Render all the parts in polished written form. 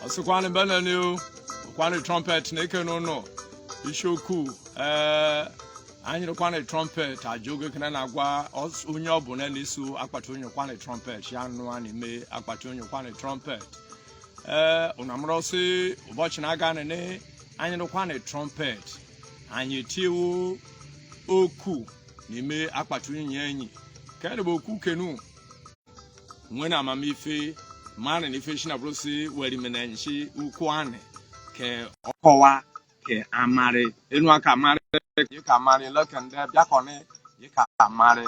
Osukwane Benenu, Kwane trumpet, Neke no. Ishoku, Anyo Kwane trumpet, Ajoga Kanagwa, Os Unyo Bonenisu, Aquatunyo Kwane trumpet, Yanu Anime, Aquatunyo Kwane trumpet. Unamrosi, Ubochinagane, Anyo Kwane trumpet, Anyo Oku, Nime, Aquatunyo Yanyi. Kadiboku Kenu, when I'm a mife. Man and fish na brosi weri menenchi ukwane ke okowa ke amare enu aka amare you ka amare look and there biakone you ka amare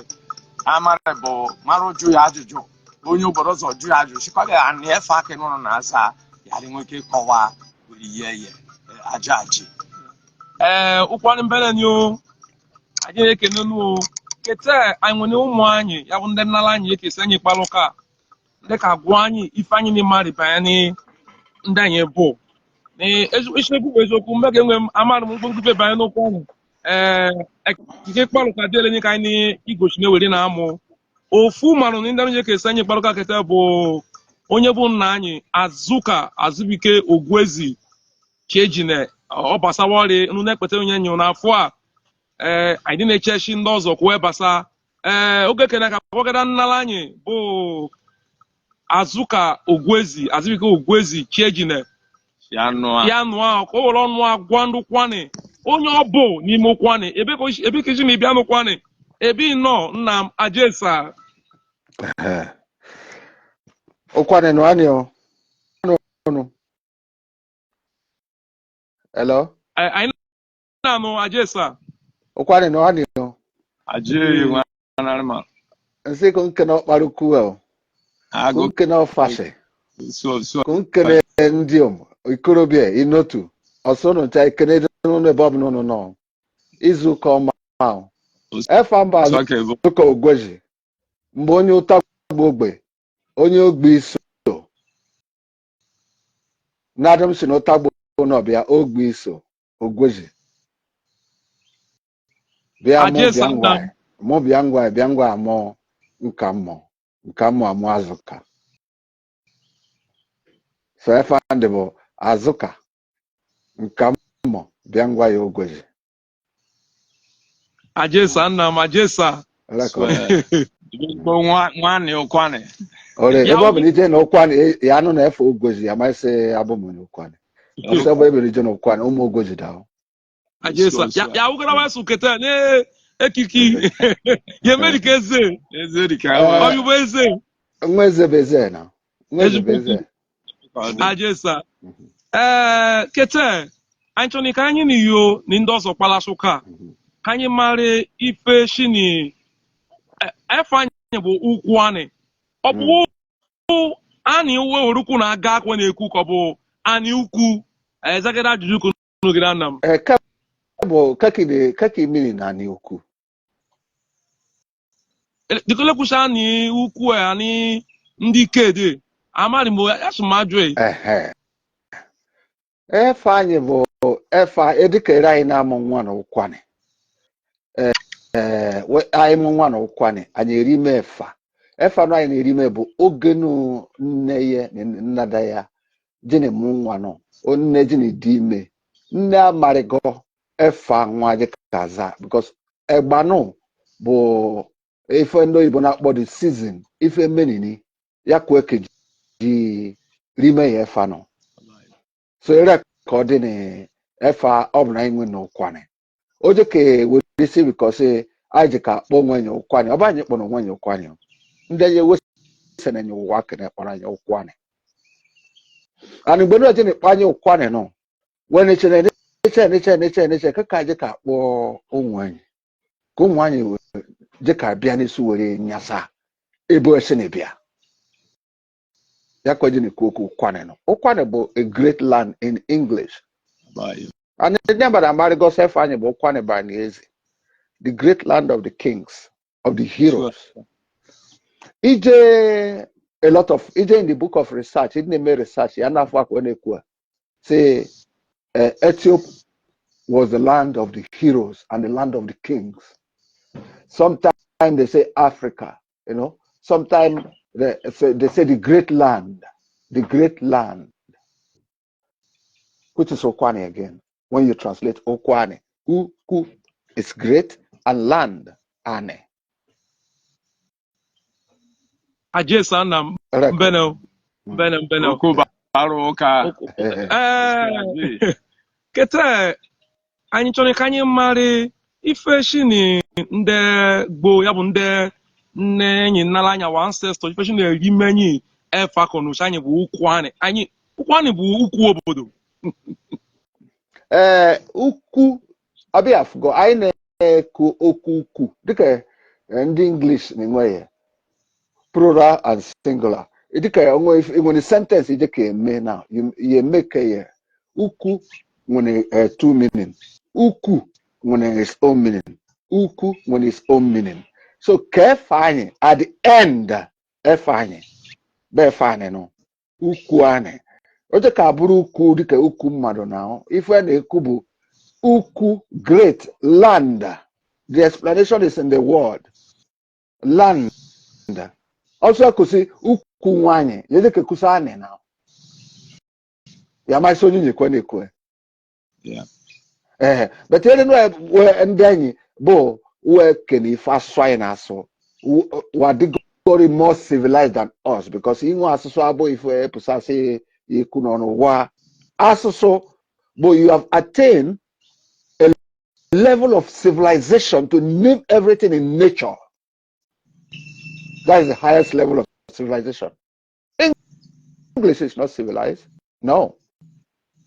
bo maro ju ya ajuju onye obodo zo ju aju shikole an efa ke no na asa yari nwoke kowa yeye ajaji ukwane mbele nyo aje ke nonu kete anwone umu anyi ya bu nde nala anyi ke senyi kpaluka deka gwani ifanye ni mari bani ndanye bo ni eziokwu eziokwu mmege enwe amarụ m mkpụrụ banye n'okwu ahụ ekike kparụ ka dịele nye ka anyị igochi na-ewere na amụ ofu marụ na ndị onye ka anyị kparụ ka kete bụ onye bụ nna anyị Azuka Azubike Ogwuezi Chiejine ọ basawa ọrị nụ na-ekpete onye nyụ n'afọ a anyị na-echechi ndị ọzọ kwuo basa oge kene ka kpọgara nnala anyị bụ Azuka Ogwuezi Azubike Ogwuezi Chiejine ya nụa ka o were ọnụ agwa ndụ kwane onye ọ bụ n'ime ụkwane ebe ka iji na ịbịa n'ụkwane ebe nọ nna m Ajesa ụkwane nụ anị o hello anyị na-anụ Ajesa ụkwane nụ anị o aje nwanarịma nsị ko nke na ọkpara ukwu o ko nke na ọfashe ko nke na ndị ikorobịa inotu ọsọnụ ncha ikene dị n'ụlọ ebe ọbụla ụnụ nọ izu ụka ọma ahụ efa mba Azuka Ogwuezi mgbe onye ụtagbu ogbe onye ogbe iso na-adịm si na ụtagbu n'ọbịa ogbe iso Ogwuezi bịa mụ bịa ngwa amụ nka mmụ amụ Azuka so efa ndị bụ Azuka nka mmụ bịa ngwa ya Ogwuezi Ajesa nna m Ajesa nwanne ụkwane ebe ọ bụla ije na ụkwane ya anụ na-efe Ogwuezi ya masị abụm na ụkwane ọsọ ebe ebere ije na ụkwane ụmụ Ogwuezi dahụ Ajesa ya wugara wasu kete ne ekiki ye medika eze oyubo eze nwa eze bụ eze na nwa eze bụ eze Ajesa kete anyị chọrọ ka anyị n'iyo na ndị ọzọ kpalasụ ka anyị mara ife shini efe anyị bụ ukwu anyị ọ bụ anyị uwe orukwu na-aga akwa na-ekwu ka ọ bụ anyị ukwu ezagara ajụjụ ka n'ogere nna m bụ kaki mmiri na anyị ukwu dịkolekwucha anyị ukwu anyị ndị kede amari m ya sụmajụ efe anyị bụ efe edikere anyị na-amụ nwa na ụkwane anyị mụ nwa na ụkwane anyị erime efe anụ anyị na-erime bụ oge nne ya na nnada ya jini mụ nwa nọ nne jini dị ime nne amarịgo efe nwa dị ka aza because egbanụ bụ ife ndị oyibo na-akpọ the season ife menini ya kwee ka ji rime ya efe anọ so ere ka ọ dị na efe ọ bụla anyị nwe na ụkwane o je ka were isi bikọsi anyị ji ka kpọọ nwenye ụkwane ọ bụ anyị kpọrọ nwenye ụkwane ndị anyị ewesị na enye ụwa kene kpọrọ anyị ụkwane and mgbe ndị na-ekpọ anyị ụkwane nọ wee neche ka anyị ji ka kpọọ ụmụ anyị ka ụmụ anyị ji ka bịa n'isi were nyasa ebe esi na bịa ya ka ji na-ekwu okwu ụkwane nọ ụkwane bụ a great land in English and ndị mmadụ amarịgo efe anyị bụ ụkwane bụ anyị eze the great land of the kings of the heroes ije in the book of research ị na-eme research ya na-afọ akwa na-ekwu say Ethiopia was the land of the heroes and the land of the kings. Sometimes they say Africa, sometimes they say the great land which is Okwane again. When you translate Okwane, Uku is great and land, Ane. Ajesa na mbeno. Oko baro oka. Kete anyị chọrọ ka anyị mara ife shi ni ndị gboo ya bụ ndị nne enyi nnala anya wa ancestor ife shi na-eri menyi efa kọnụcha anyị bụ ụkwụ bụ ukwu obodo. Ukwu abịa afụgo anyị na-ekwu okwu ukwu dịka ndị English na-enwe ya plural and singular. Dịka nwere sentence dịka eme na you make ya ukwu nwere two meaning. Ukwu nwere its own meaning. Ukwu nwere its own meaning. So ka efe anyị at the end efe anyị bụ efe anyị no ukwu anyị. Oje ka abụrụ ukwu dịka ukwu mmadụ na ife na-ekwu bụ ukwu great land. The explanation is in the word land. Also kusi ukwu nwanyị yede ke kusa ane na ya mai so nyinyi kwa nekwe. Yeah. But you know we ndanyi bo we keni fa swai na so wa digori more civilized than us because you asoso abo ife pusa say ikuno no wa asoso bo you have attained a level of civilization to name everything in nature. That is the highest level of civilization. English is not civilized. No.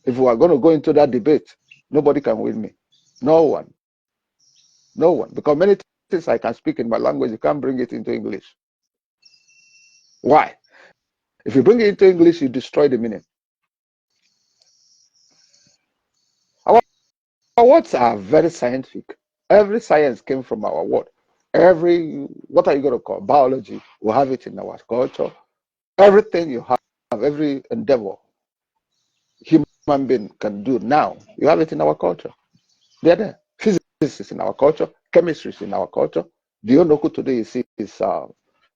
If we are going to go into that debate, nobody can win me. No one. No one. Because many things I can speak in my language, you can't bring it into English. Why? If you bring it into English, you destroy the meaning. Our words are very scientific. Every science came from our word. What are you going to call biology? We have it in our culture. Everything you have, every endeavor human being can do now, you have it in our culture. They're there. Physics is in our culture. Chemistry is in our culture. The Onoku today you see is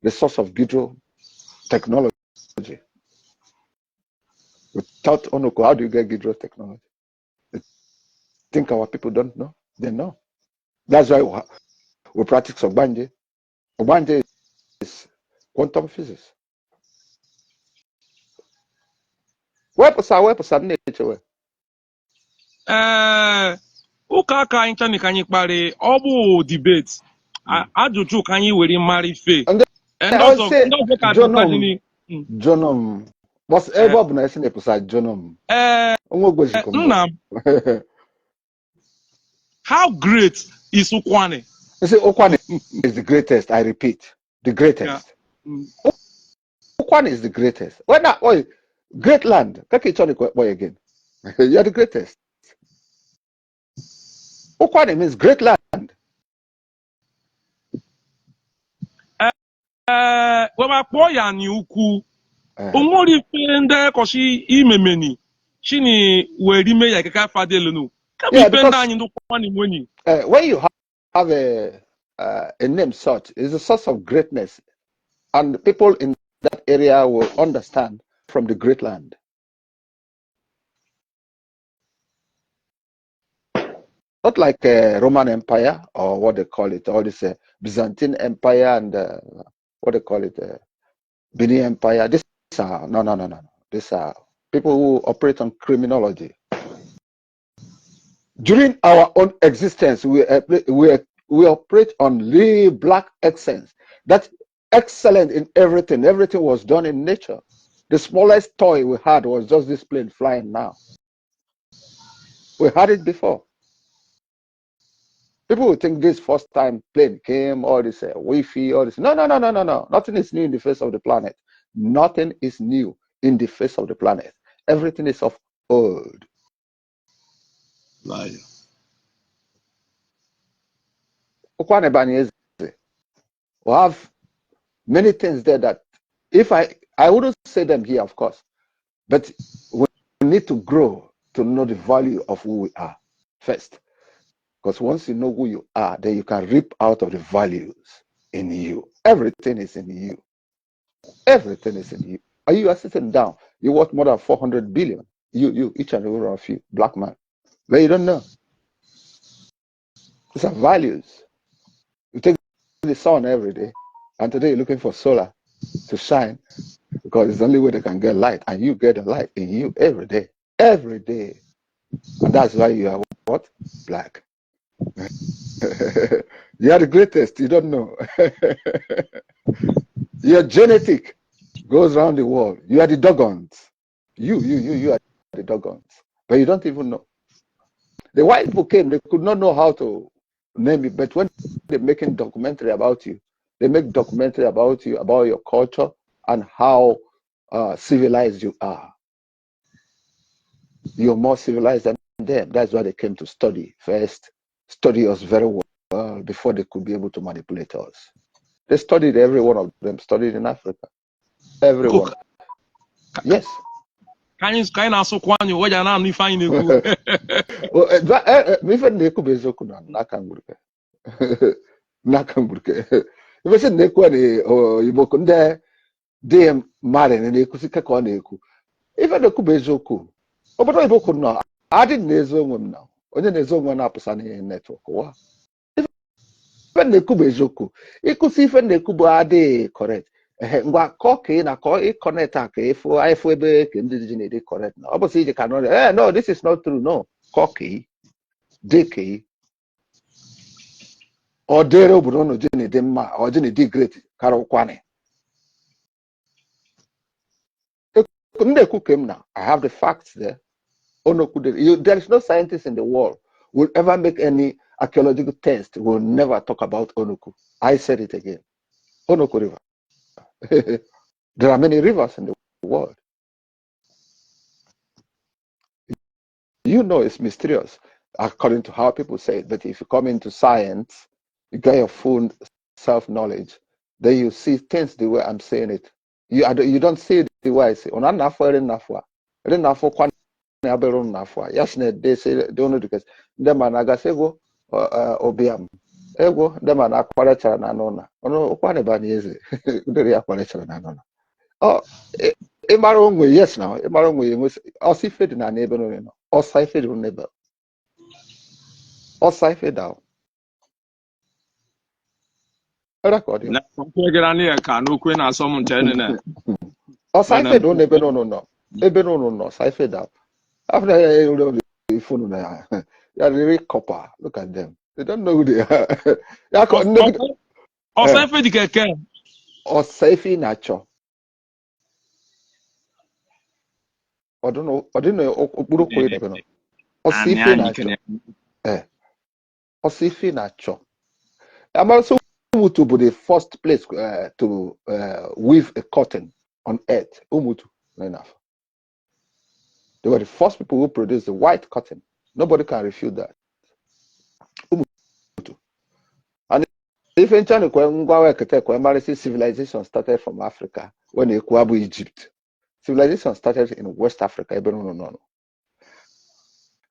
the source of hydro technology. Without Onoku, how do you get hydro technology? You think our people don't know? They know. That's why we practice 𝗨𝗏𝗄𝘂. 𝗨𝗏𝗄𝗂 is quantum physics. Wepụsa na-echewe. Ụka aka anyị chani ka anyị kparị ọ bụ debate ajụjụ ka anyị were mara ife. Jonom. But ebe ọ bụ na esi na-epụsa jonom. Nna m. How great is Ukwane? You see, Ukwane is the greatest. I repeat, the greatest. Yeah. Ukwane is the greatest. Great land. Boy again. You're the greatest. Ukwane means great land. Wema kpọọ ya ni ukwu. Onwere ife ndị koshi imemeni. Chini weri me ya keka fadelunu. Yeah, when you have a name such, it's a source of greatness, and people in that area will understand from the great land. Not like Roman Empire or what they call it, or this Byzantine Empire and what they call it, Benin Empire. These are no. These are people who operate on criminology. During our own existence, we operate on real black excellence. That's excellent in everything. Everything was done in nature. The smallest toy we had was just this plane flying now. We had it before. People would think this first time plane came, all this Wi-Fi, all this. No. Nothing is new in the face of the planet. Nothing is new in the face of the planet. Everything is of old. Liar. We have many things there that if I wouldn't say them here, of course, but we need to grow to know the value of who we are first. Because once you know who you are, then you can reap out of the values in you. Everything is in you. Everything is in you. You are sitting down. You're worth more than 400 billion. You, each and every one of you, black man. But you don't know. These are values. You take the sun every day, and today you're looking for solar to shine because it's the only way they can get light, and you get the light in you every day. Every day. And that's why you are what? Black. You are the greatest. You don't know. Your genetic goes around the world. You are the doggons. You are the doggons. But you don't even know. The white people came, they could not know how to name it, but when they're making documentary about you, they make documentary about you, about your culture, and how civilized you are. You're more civilized than them. That's why they came to study first, study us very well before they could be able to manipulate us. They studied, every one of them studied in Africa. Everyone. Yes. Can you na-asụkwa anyị ụwa ja na-anụ ife anyị na-ekwu? Ife na-ekwu bụ eziokwu n'aka mgburuke. Ife si na-ekwu Igbo ndị dị mmadụ na-ekwusi ka ọ na-ekwu. Ife na-ekwu bụ eziokwu. Obodo Igbo kwuru na adịghị na-ezo onwe m na onye na-ezo onwe na-apụsa n'ihe netwọk ụwa. Ife na-ekwu bụ eziokwu. Ịkụsi ife na-ekwu bụ adịghị correct. Ngwa kọ ka ị na-akọ ịkọnet a ka efu ebe ka ndị ji na-ede correct na ọ bụ sị iji ka no, this is not true. No, kọ ka ị dị ka ị ọ dịrị obodo unu ji na-ede mma ọ ji na-ede great karịkwanị. Ndị ekwu ka m na I have the facts there. There is no scientist in the world who will ever make any archaeological test will never talk about Onuku. I said it again. Onuku River. There are many rivers in the world. You know it's mysterious according to how people say it, but if you come into science, you get your full self-knowledge, then you see things the way I'm saying it. You don't see it the way I say. Yes, they say don't know because them and Agasego Obiam. Ego them and Aquarechara Nanona. Ono Okwane Baniese. Uderi Aquarechara Nanona. Oh, Emarongwe, yes now. Emarongwe was Osifed in a neighbor, or Sifed on neighbor. Or Sifed down. Recording. Or Sifed on neighbor, no. Ebeno, no, Sifed down. After the phone, they are really copper. Look at them. They don't know who they are. Or Saifi Nacho. I don't know. Or Sifi Nacho. Or Sifi Nacho. I'm also Umutu be the first place to weave a cotton on earth. Umutu, enough. They were the first people who produced the white cotton. Nobody can refute that. Umutu. And if in China, civilization started from Africa when Ekwabu Egypt. Civilization started in West Africa.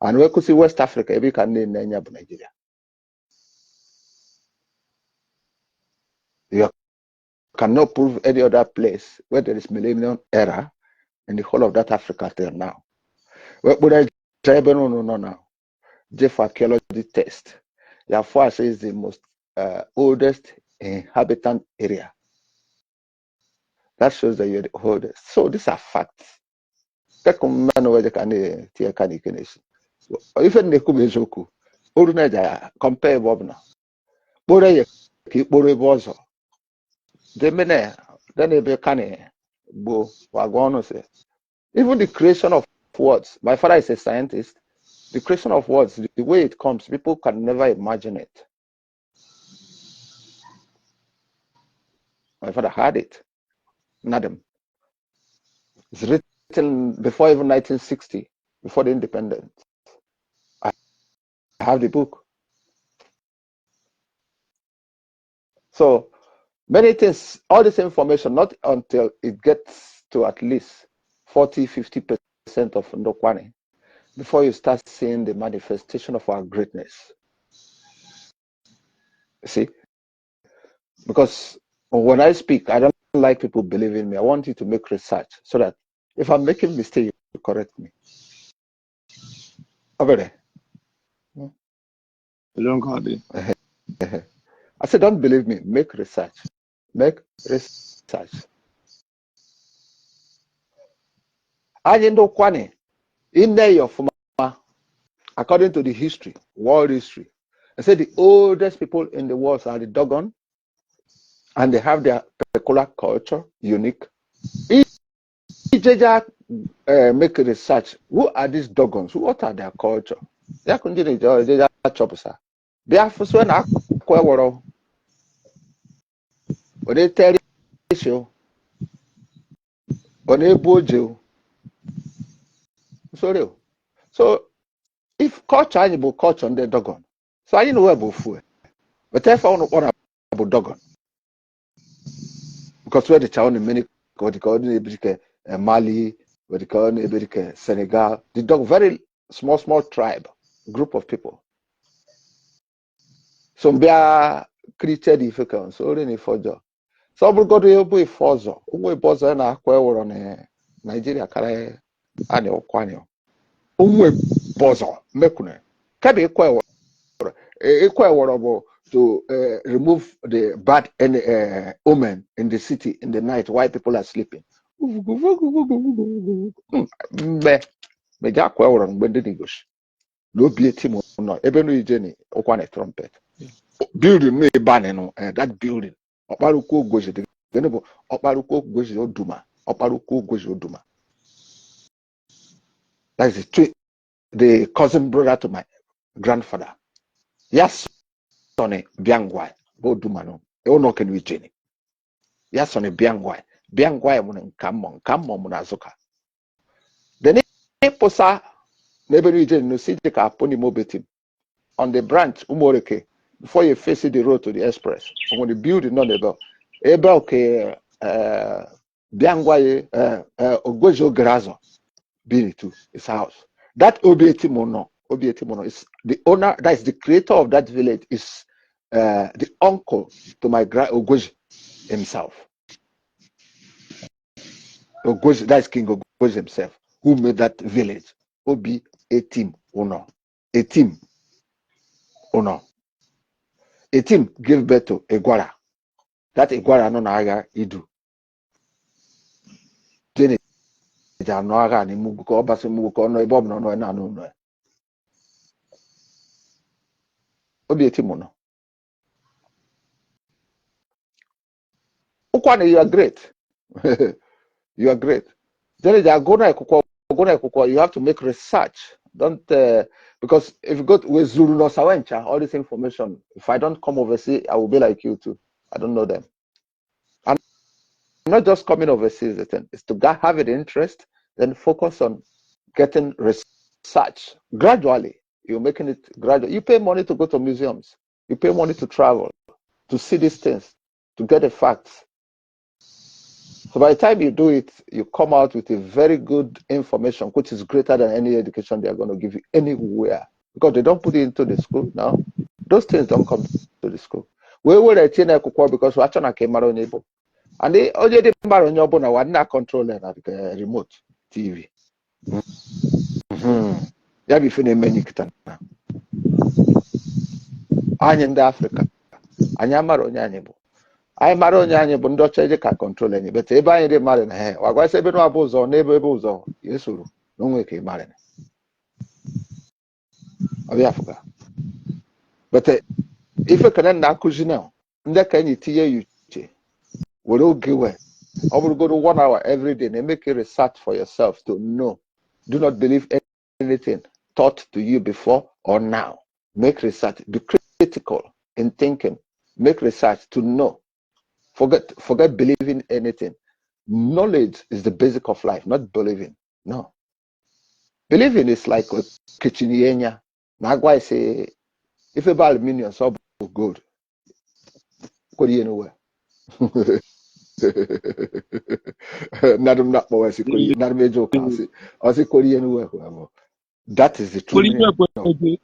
And we could see West Africa, every country in Nigeria. You cannot prove any other place where there is millennium era in the whole of that Africa till now. But I now. Jeff archaeology test. Yafua is the most oldest inhabitant area. That shows that you're the oldest. So these are facts. If compare Bobna. Even the creation of words. My father is a scientist. The creation of words, the way it comes, people can never imagine it. My father had it. Nadam. It's written before even 1960, before the independence. I have the book. So many things, all this information, not until it gets to at least 40-50% of Ndokwane, before you start seeing the manifestation of our greatness. See? Because when I speak, I don't like people believing me. I want you to make research so that if I'm making mistakes, you correct me. Over there. I said, don't believe me. Make research. Make research. Ajendo Kwane, in there of according to the history, world history, I said the oldest people in the world are the Dogon, and they have their particular culture, unique. Ijeja make research. Who are these Dogons? What are their culture? They are continuing to chop. They are for so na kweworo. When they tell you, when they bojo. Sorry. So if culture is about culture on the Dogon, so I know where about food. But if I want to about Dogon, because where the town in many what they call Mali, what they call Senegal, the Dog very small tribe, group of people. So we are created if you can so only for job. So we go to a forzo. We bozo na kweworo on Nigeria kare ani okwanyo. We bozo mekune. Kabe kweworo. Kweworo to remove the bad omen in the city in the night while people are sleeping. Me ja kweworo ngbe ndi gosh. No be team no. Ebe no ijeni okwane trumpet. Building no banner no that building Oparuko goji the Oparuko goji oduma Oparuko goji oduma. That is the cousin brother to my grandfather. Yes, sonny Biangwai Boduma no. You no can we Jenny. Yes, sonny Biangwai mun come munazoka. The name posa never region no city ka pony mobetim on the branch Umoreke. Before you face the road to the express, when the building not about okay, Biangwaye, Ogojo Grazo, Bini to his house. That Obietimono is the owner, that is the creator of that village, is the uncle to my Ogoji himself. Ogoji, that is King Ogoji himself, who made that village. Obi Etim Ono. Etim Ono. A team gave birth to Iguara. That Iguara no naga idu. Jenny Janoaga ni mubuko basu mubuko no ebob no na no. Obi a team no. Ukwane, you are great. You are great. Jenny Jagona Kuko, you have to make research. Don't because if you go with Zulu no Sawencha, all this information, if I don't come overseas, I will be like you too. I don't know them. I'm not just coming overseas, it's to have an interest, then focus on getting research. Gradually, you're making it gradual. You pay money to go to museums. You pay money to travel, to see these things, to get the facts. So by the time you do it, you come out with a very good information, which is greater than any education they are going to give you anywhere. Because they don't put it into the school now. Those things don't come to the school. We will retain a because we're trying to keep our neighbor. And they already on your bone, we're not controlling the remote TV. Yeah, be feeling many kitan. I'm in Africa. I'm Nyanyebo. I marry Nyanyebo, don't change ka control any. But if I didn't marry her, or I say, no abuso, neighbor abuso, yes, no way can marry. Africa. But if you can not cuisine, that can you tear you? We'll all give away. I will go to 1 hour every day and make a research for yourself to know. Do not believe anything taught to you before or now. Make research. Be critical in thinking. Make research to know. Forget believing anything. Knowledge is the basic of life, not believing. No. Believing is like a kitchen. Nagwai say, if you buy aluminium, so good. Go to anywhere. That is the true meaning.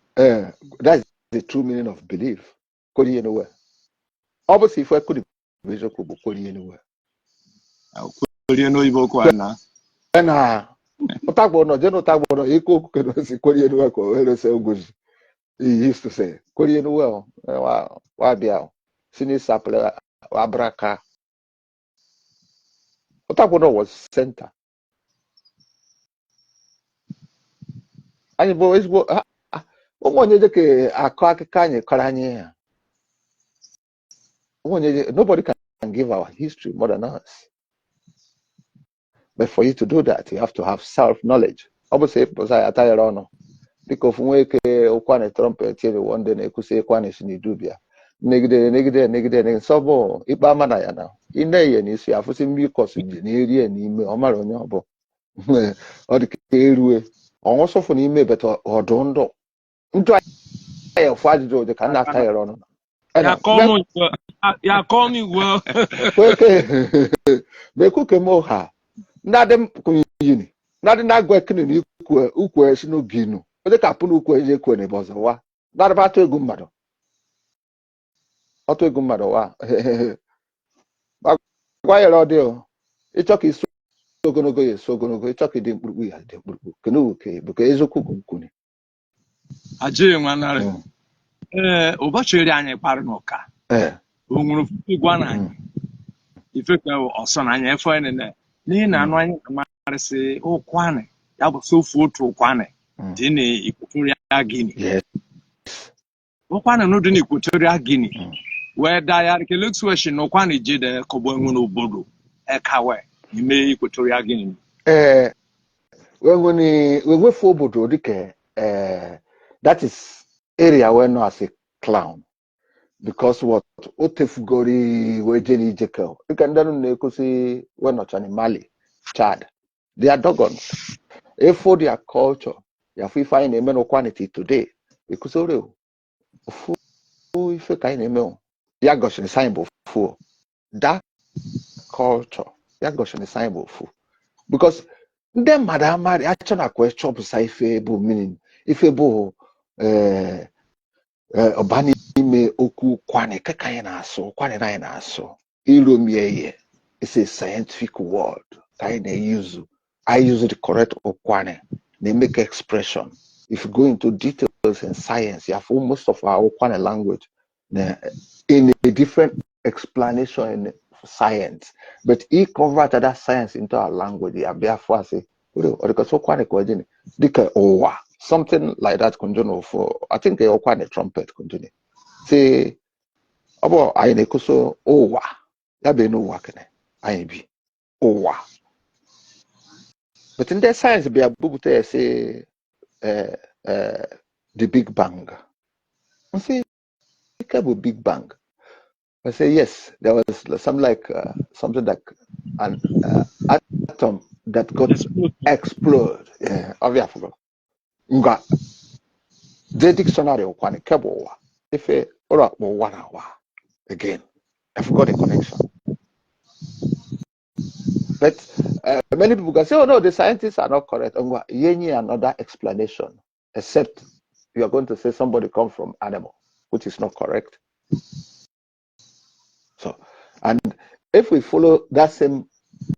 That is the true meaning of belief. Go to anywhere. Obviously, if I could go anywhere. Utagbono, Jen Utagbono, Eco Kunosi, Korean Wako, he used to say, Korean well, Wabiao, Sini Sapler, Wabraka. Utagbono was center. And you boys go, nobody can give our history more than us. But for you to do that, you have to have self-knowledge. Obviously, I tell you, because when we Okwane trumpet here one day, you say Okwane Sinidubia. Negide, so Iba Manayana. In the end, you see, I've seen me cause in the area and email or Maronabo. Or the Kerue. Also for email, but or don't do. Try a fight, they can not tire on. Ya call me well. They cook a moha. Not them kuyini. Not in that working in ukwe no ginu. But the capun ukwe je kwene bozawa. Not about a good mother. Not a good mother. Why a audio? It took his so gonna go, it took it we had the canoe, because it's a cookuni. Ajay manare. Obachiri anyị kpara n'ụka. O nwere igwa na anyị. Ife ka ọsọ na anyị efe nene. N'ihi na anụ anyị amarịsị ụkwanị, ya bụ sofu otu ụkwanị dị n'Equatorial Guinea. Ụkwanị no dị n'Equatorial Guinea. Wee daa ya nke Luxweshi na ụkwanị jide kọgbo enwe n'obodo Ekawe n'ime Equatorial Guinea. When we for obodo dike that is area where no as a clown. Because what Otefugori Wejeni Jekyll. You can then see when not in Mali, Chad. They are doggons. If for their culture, if we find a man of quantity today, because if you kind of know, Yagosh and Simon for that culture, Yagosh and Simon for because then Madame actually question Saife meaning if a bo Obani me oku kwane kekanye na aso kwane na aso iromieye it's a scientific word I use the correct okwane they make expression. If you go into details in science, you have most of our okwane language in a different explanation in science, but he converted that science into our language. Something like that continue for I think they quite a trumpet continue. Say about I so owa. That be no work I be owa. But in that science be a book say the Big Bang. I say Big Bang. I say yes, there was something like an atom that got explode. Yeah, obviously. Nga the dictionary okwane kebo if ora 1 hour again I forgot the connection. But many people can say, oh no, the scientists are not correct. You need another explanation, except you are going to say somebody come from animal, which is not correct. So, and if we follow that same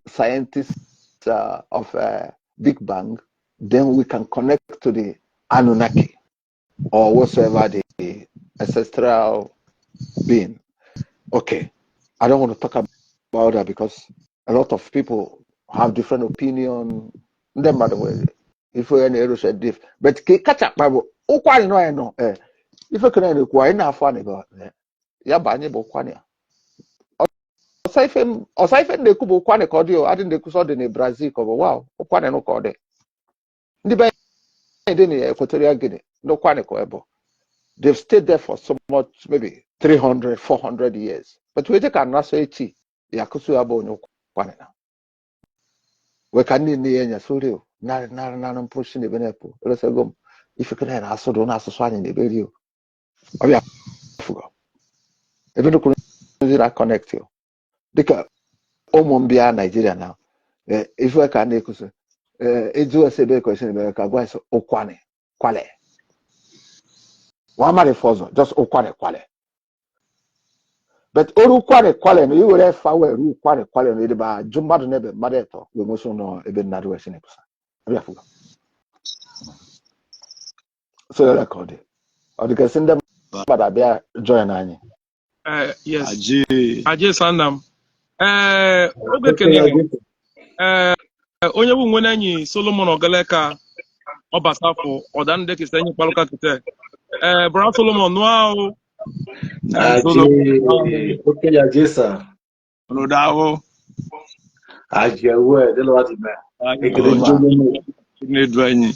scientists of Big Bang, then we can connect to the Anunnaki or whatsoever the ancestral being. Okay, I don't want to talk about that because a lot of people have different opinion. Them by the way, if we any said diff, but catch up, Bible. Oh, quite no, I know. If I can inquire enough funny about yeah, bany bokwania. Aside from the kubo kwane cordio, I didn't the in Brazil cover. Wow, okwane no code. The Equatorial Guinea, no kwane koebo. They've stayed there for so much, maybe 300, 400 years. But we take a naso echi, yakusu abo no kwane na. We can in the enya studio. Na pushing the benepo. Let's go. If you can aso don't aso swan in the video. Oh yeah, forgot. Even to connect you. Because Omombia Nigeria now. If we can echo edu SB question America go so okwane kwale. One man fozo just okwane kwale. But oru kwale kwale no you will fa we ru kwale kwale no dey ba jumba do nebe madeto we mo so no ebe na do we sine kusa. So record. Or because send them but I be join any. Yes. Aje. Aje Sandam. Oge kene. Onye bụ nwe enyi Solomon Ogeleka Obasafo Odande kiste enyi kpaluka kite. Bra Solomon no Aje, okay, Aje, sir. No dawo. Aje, where the Lord is man. Ne dwanyi.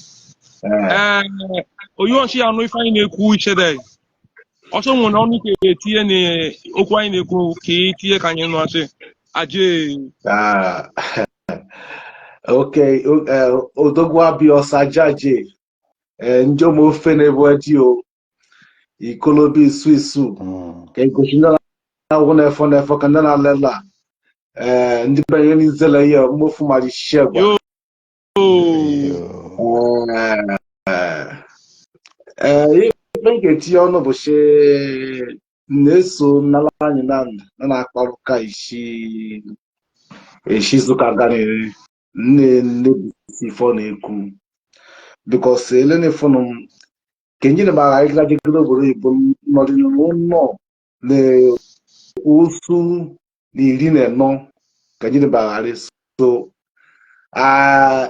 Oyo nshi anu ifeanyi na-ekwu iche dey. Ọsọ nwere ọnụ ike etinye na okwu anyị na-ekwu ka itinye ka anyị nụ achị. Aje. Okay, Odogwa Biosa Jaje. Njomo Fenebodio. Ikolobi Swisu. Kegoshinda na wona fo kandana lela. Ndi banyeni zela ya mofu mali shegwa. Nke ọnụ bụ shi na-eso n'ala anyị na akparuka ishi zuka ganiri nne ifo na-ekwu because elene fonu kenji na ba ga jikere obodo Igbo n'ọdịnihu nọ na osu na 14 kenji na ba ga so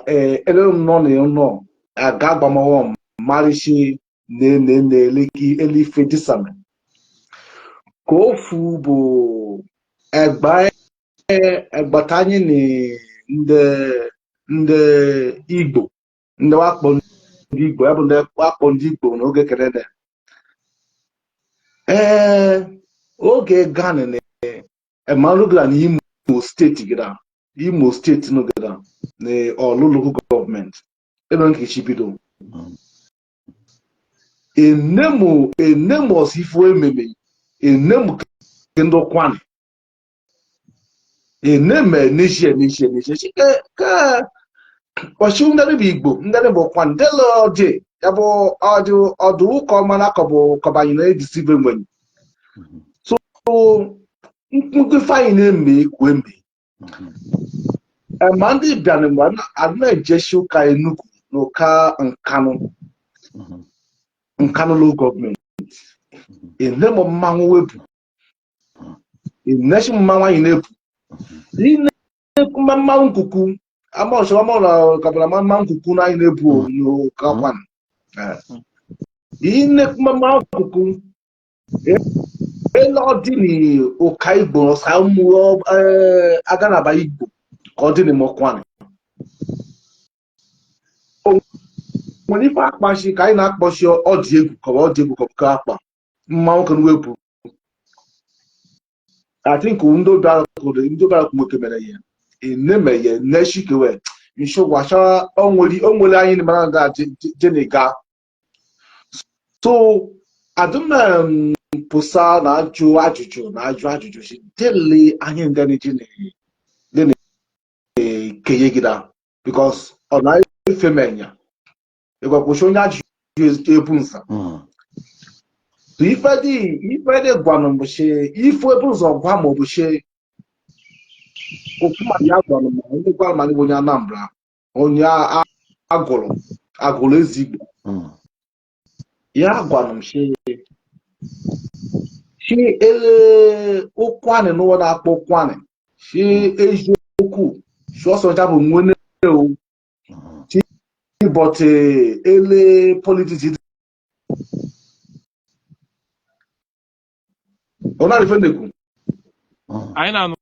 ele nọ aga agbamawo marishi elife disame ka ofu bụ egbata anyị ndị Igbo ndị wakpo ndị Igbo ya bụ ndị wakpo ndị Igbo n'oge kerede oge Ghana na emalụgara na Imo steeti n'ogeda na ọlụlụ gọọmenti ebe nke chibido enemu osifu ememe enemu kendo kwani eneme nation shike ka oshi ndani bi Igbo ndani bo kwani delo je yabo odu ko mana ko bo ko banyi na edisive ngwenyi so nkuku fayi na eme ku eme mandi biane mwana adna jeshu ka Enugu no ka Nkanu local government enemo mmanwụ webu eneshi mmanwụ anyị na-ebu ine mmanwụ nkuku amọsọ amọla kabala mmanwụ nkuku na anyị na-ebu no kakwan ine mmanwụ nkuku elodi ni oka Igbo sa mu aga na ba Igbo ka ọ dị ni mokwan when if akpa shi ka anyị na-akpọchi ọdị egwu ka akpa mmanwụ kan wepụ I think ndị obara kumeke mere ya eneme ya neshi kewe nsho gwasha onwere anyị ni mara da jeniga so adụm pụsa na ajụ ajụjụ shi dele anyị ndị jini keye gida because ọ na-efe menya ego ko shonya ju ebunsa so ife de gwanu mo se ifo ebunsa gwa mo bo se okuma ya gwanu mo ndi gwa ma ni wonya Anambra onya agolo ezigbo ya gwanu mo se okwane no na akpọ kwane se ejoku so so ja bo nwene o but ele politics ona refendeku Anyị na-anụ.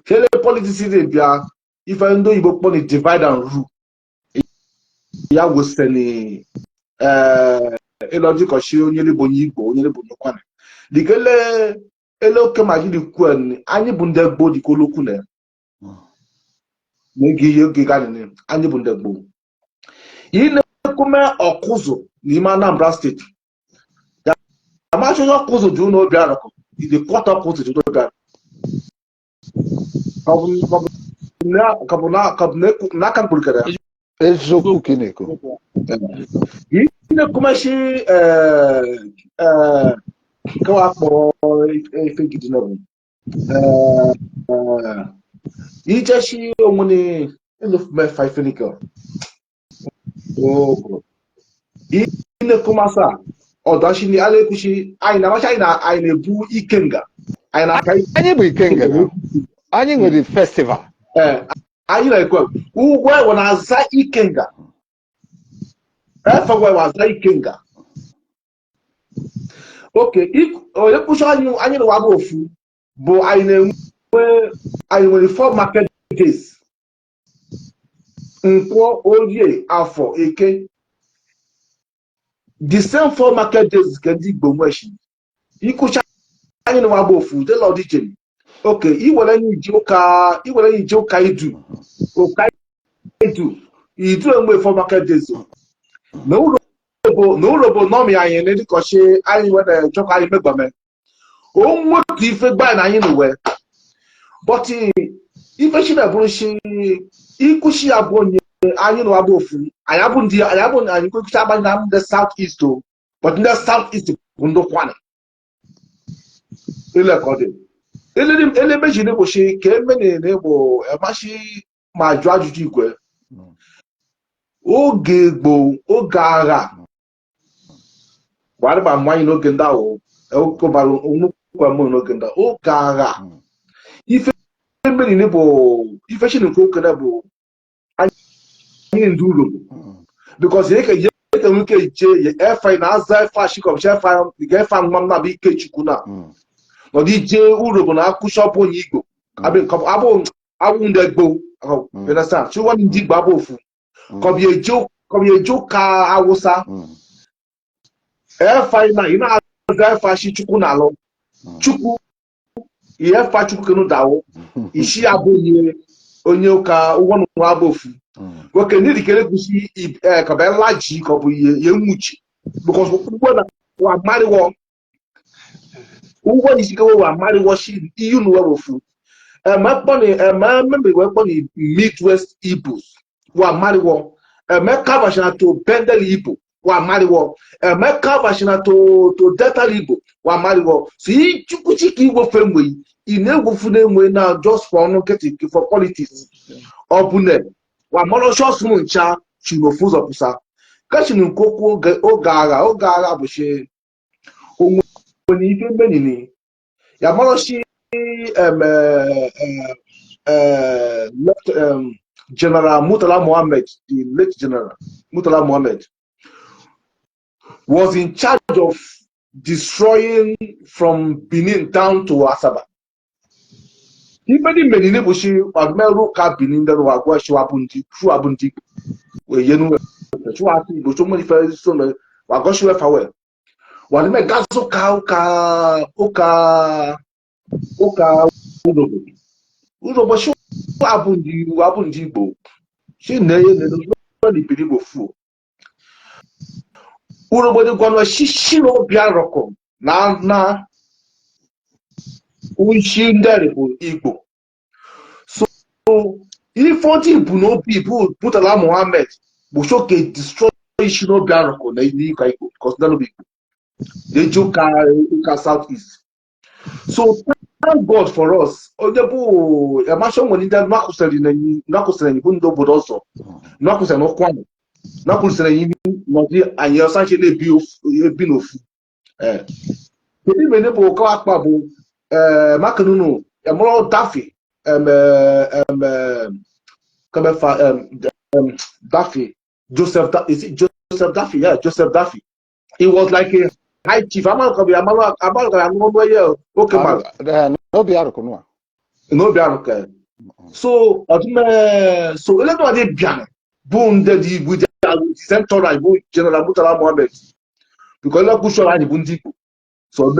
Ele politics dey bia if I ndo Igbo kpọ ni divide and rule ya wose ni logic oshi onye lebo nyi Igbo onye lebo nyokwane dikele ele oke magidi kwen anyị bụ ndị Igbo dikoloku na n'oge oge Ghana anyị bụ ndị Igbo ị na-ekume ọkụzụ n'ime Anambra steeti ya amaghị onye ọkụzụ jụ n'obi arụkọ ide kwọta ọkụzụ jụ n'obi arụkọ n'aka mkpụrụkara eziokwu kineko ị na-ekume shi kawa kpọrọ ife gidi n'ọbụ ijeshi onwene enough me five nickel. Oh, ine kumasa. Odashi ni ale kushi. Aina macha aina bu ikenga. Aina kai. Anyị bụ ikenga na. Anyị nwere festival. Anyị na-ekwe. Ugwe wana ikenga. Efa waza ikenga. Okay, if onye push anyị na wabo ofu bụ anyị nwere 4 market days. Nkwọ, Orie, Afọ, Eke. The same 4 market days ka ndị Igbo nweshi. Ikucha anyị na wabo ofu de lọ DJ. Okay, iwere anyị ije ụka idu. Ụka idu. Idu enwe 4 market days. Na ụlọ bụ nọmi anyị na-edikọchi anyị nwere chọkọ anyị megbame. O nwetu ife gba na anyị n'uwe. But ife chi na-ebụrụ shi ikushi abụọ nye anyị na abụ ofu. Anyị kwekuchi agbanye na ndị South East o. But ndị South East bụ ndị Kwani. Ile ka ọ dị. Elebe ji na-egbochi ka eme na-egbo emachi ma jụọ ajụjụ igwe. Oge gboo, oge agha. Gbara ma mmanya n'oge ndị ahụ, ekobara nnukwu mmụọ n'oge ndị ahụ, oge agha. Ife mmiri bụ ife shi nke okene bụ anyị ndị uro. Because ye ke nwike je efa na aza efa shikọp efa ga-efa mmam na bụ ike chukwu na. Nọdụ ije uro bụ na akụshọpụ onye Igbo. Abụ ndị gboo. You understand? Chụwa ndị Igbo abụ ofu. Kọbi ejo ka Awụsa. Efa na ina aza efa shi chukwu na alụ. Chukwu efa chukwu kenu dawo. Ishi abụ onye ụka ụgwọ nwa abụ ofu. Nwoke ndị dikere kwụsị kọba elaji kọbụ ihe nwuchi. Because ụgwọ na wa mariwo. Ụgwọ isikewe wa mariwo shi iyu n'uwe ofu. Member weapon Midwest Igbos wa mariwo. Emeka bashina to Bendel Igbo wa mariwo. Emeka bashina to Delta Igbo wa mariwo. So he chukuchiki Igbo family inegbofu na-enwe na just for ọnụ nkịtị for politics. Ọbụne wa mọrọ shọs mụ ncha chinofu zọpụsa. Kachinu nkokwu oge agha bụ shi onwe ife mbenini. Ya mọrọ shi General Murtala Mohammed, the late General Murtala Mohammed, was in charge of destroying from Benin down to Asaba. Even in Benin, Bushi, Admiral Ka Benin, there were Guashi Abundi, True Abundi, where you know, two artists, but so many fellows, so many, Wagoshi Fawe. While me Gazo Oka, Urobo show Abundi Bo. She nay the Bilibo fool. Urobo the Gonwa Shishiro Biaroko. Na Unshin Derrible Igbo. So if 40 Buno people put a Mohammed, Bushoke destroy Shino Biaroko, because none of people. They joke Southeast. So thank God for us. Odebu emasho money that nakuseli bundo bodoso. Nakuseli no kwano. Nakuseli nodi anya sanche le bi no fu. Kebi menebo ka akpa bu makanunu emoro Daffy Daffy Joseph Daffy, yeah, Joseph Daffy. He was like a high chief. Okay, man. No biaroko. So, so let me say, bien. Boom, the with the central General Murtala Mohammed. Because la kushwa ani bundi. So,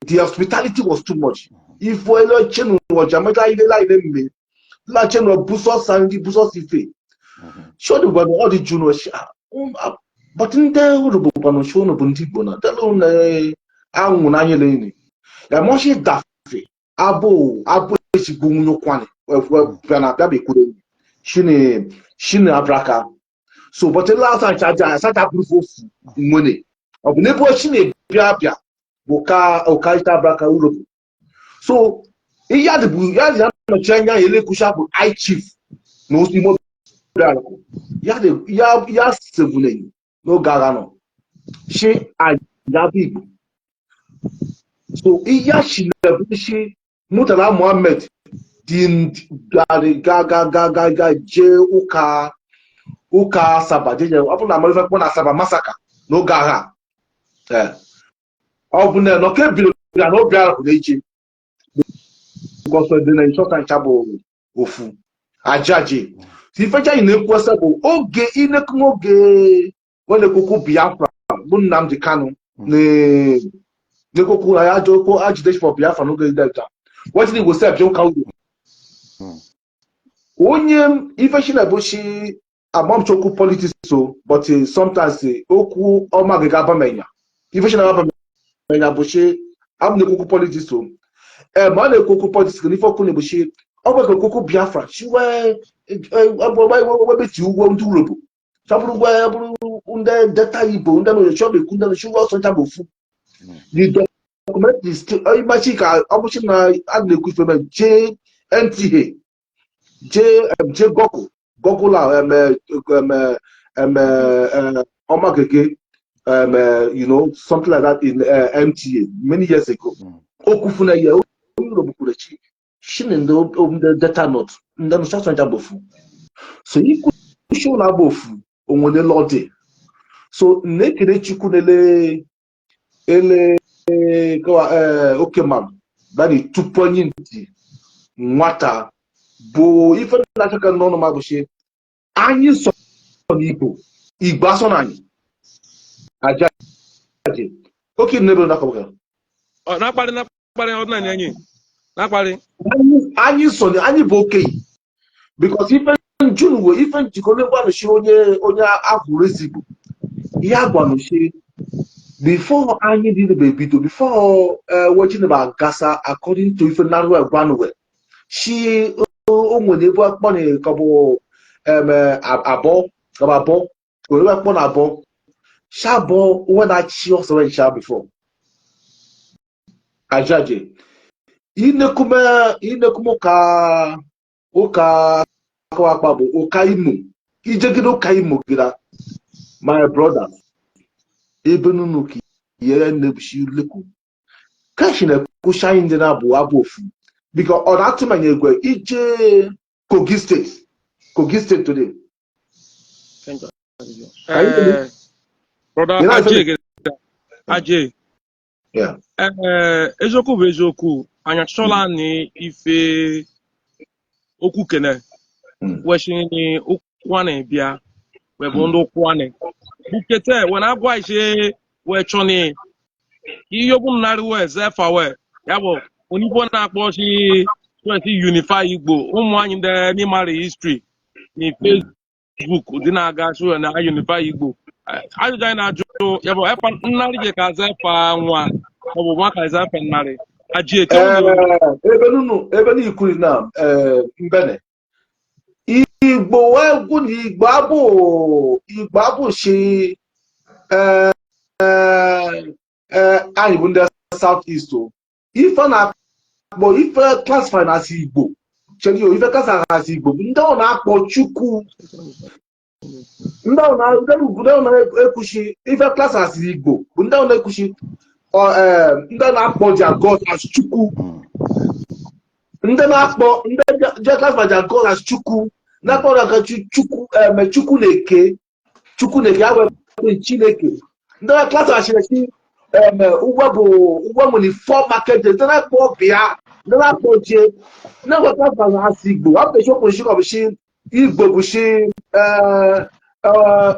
the hospitality was too much. If we lo chenu wa Jamaica ile la ile me, la chenu buso sangi buso sife. Show the one all the Juno. But in there, Urubano show no Buntigona, tell on Angunani. La Moshi Daffy, Abo, Bumuno Quani, Panabi couldn't. Shine Abraka. So, but the last time I sat up with money. Of Nebo Shine Biabia, Boka, Okaita Braka Urubu. So, iya de bu ya ya no chenya ele kusha bu I chief no simo ya de ya sevule no gara no she ajabi so iya shile she Murtala Muhammad din gari ga je uka saba je abu na mari fe pon asaba masaka no gara obu na no ke bi na no bia ko eji because the na short and chabo ofu ajaje si fecha ine kwesa bo oge ine kumoge wole kuku Biafra bu Nnamdi Kanu ne kuku ajo ko agitation for Biafra no ge delta what did he go say John Kawu onye ifeshi na boshi amam choku politics so but sometimes oku oma ge ga bamenya ifeshi na bamenya boshi am ne kuku politics so ma na kuku politics ni foku ne boshi oba ke kuku Biafra shiwe we ti ugwo ndu robo saburu gwa buru unde data ibo unde no shobe kunda no shiwe so ntago fu the document is still imagine obushi na adle ku fe je NTA J Gokula Omagege you know something like that in MTA many years ago. Okufuna ye obukurechi shinin the data note ndanu shaswa bofu. So iku show na bofu onwele lode. So nekere chikunele ele okemam bani tuponyinti nwata bo ife na chaka no no mabushi anyi so n'Igbo Igbo aso na anyi ajaje okay nebe na kabuka na kpari ọdịnala anyị na kpari anyi so ni anyi bo okay because ife njunu we ife njikole gwa no shi onye afuru ezigbo ya gwa no shi before anyi di be bido before watching about gasa according to ife naru gwa no we shi onwere ebe akpọ na kabo abo onwere ebe akpọ na abo shabo when I chi also when sha before ajaje inekume ka ụka akpabo ụka imo ijegide ụka imo gira my brother ebe nunu ki ye nebushi leku kashi na kusha ndị na abụ ofu because on atumanye egwe ije Kogi State today. Brother Ajay. Yeah. Ezoku bụ ezoku anya chọla ni ife okwu kene weshi ni okwane bia we bụ ndị okwane bukete when agwa ise we chọni iyo bụ nnarị we zefa we ya bụ onigbo na-akpọ si unify Igbo ụmụ anyị ndị n'ịmara history na Facebook dị na-aga so na unify Igbo ajụjụ anyị na-ajụ ya bụ efa nnarị je ka zefa nwa ọ bụ nwa ka zefa nnarị aji ete ebe n'ikwuri na mbene Igbo egwu na Igbo abụ shi anyị bụ ndị South East ife na akpọ ife classify na Igbo chegi ife classify na Igbo ndị ọ na-akpọ Chukwu ndị ọ na-ekushi ife classify na Igbo bụ ndị ọ na-ekushi ndị na-akpọ their God as Chukwu ndị na-akpọ ndị classify their God as Chukwu na-akpọ aka Chukwu na-eke ya wee Chineke ndị na-classify ụgwọ nwere 4 market days ndị na-akpọ bịa ndị na-akpọ je na-agwata bana asị Igbo apụtachi okporochi ọbụchi Igbo bụchi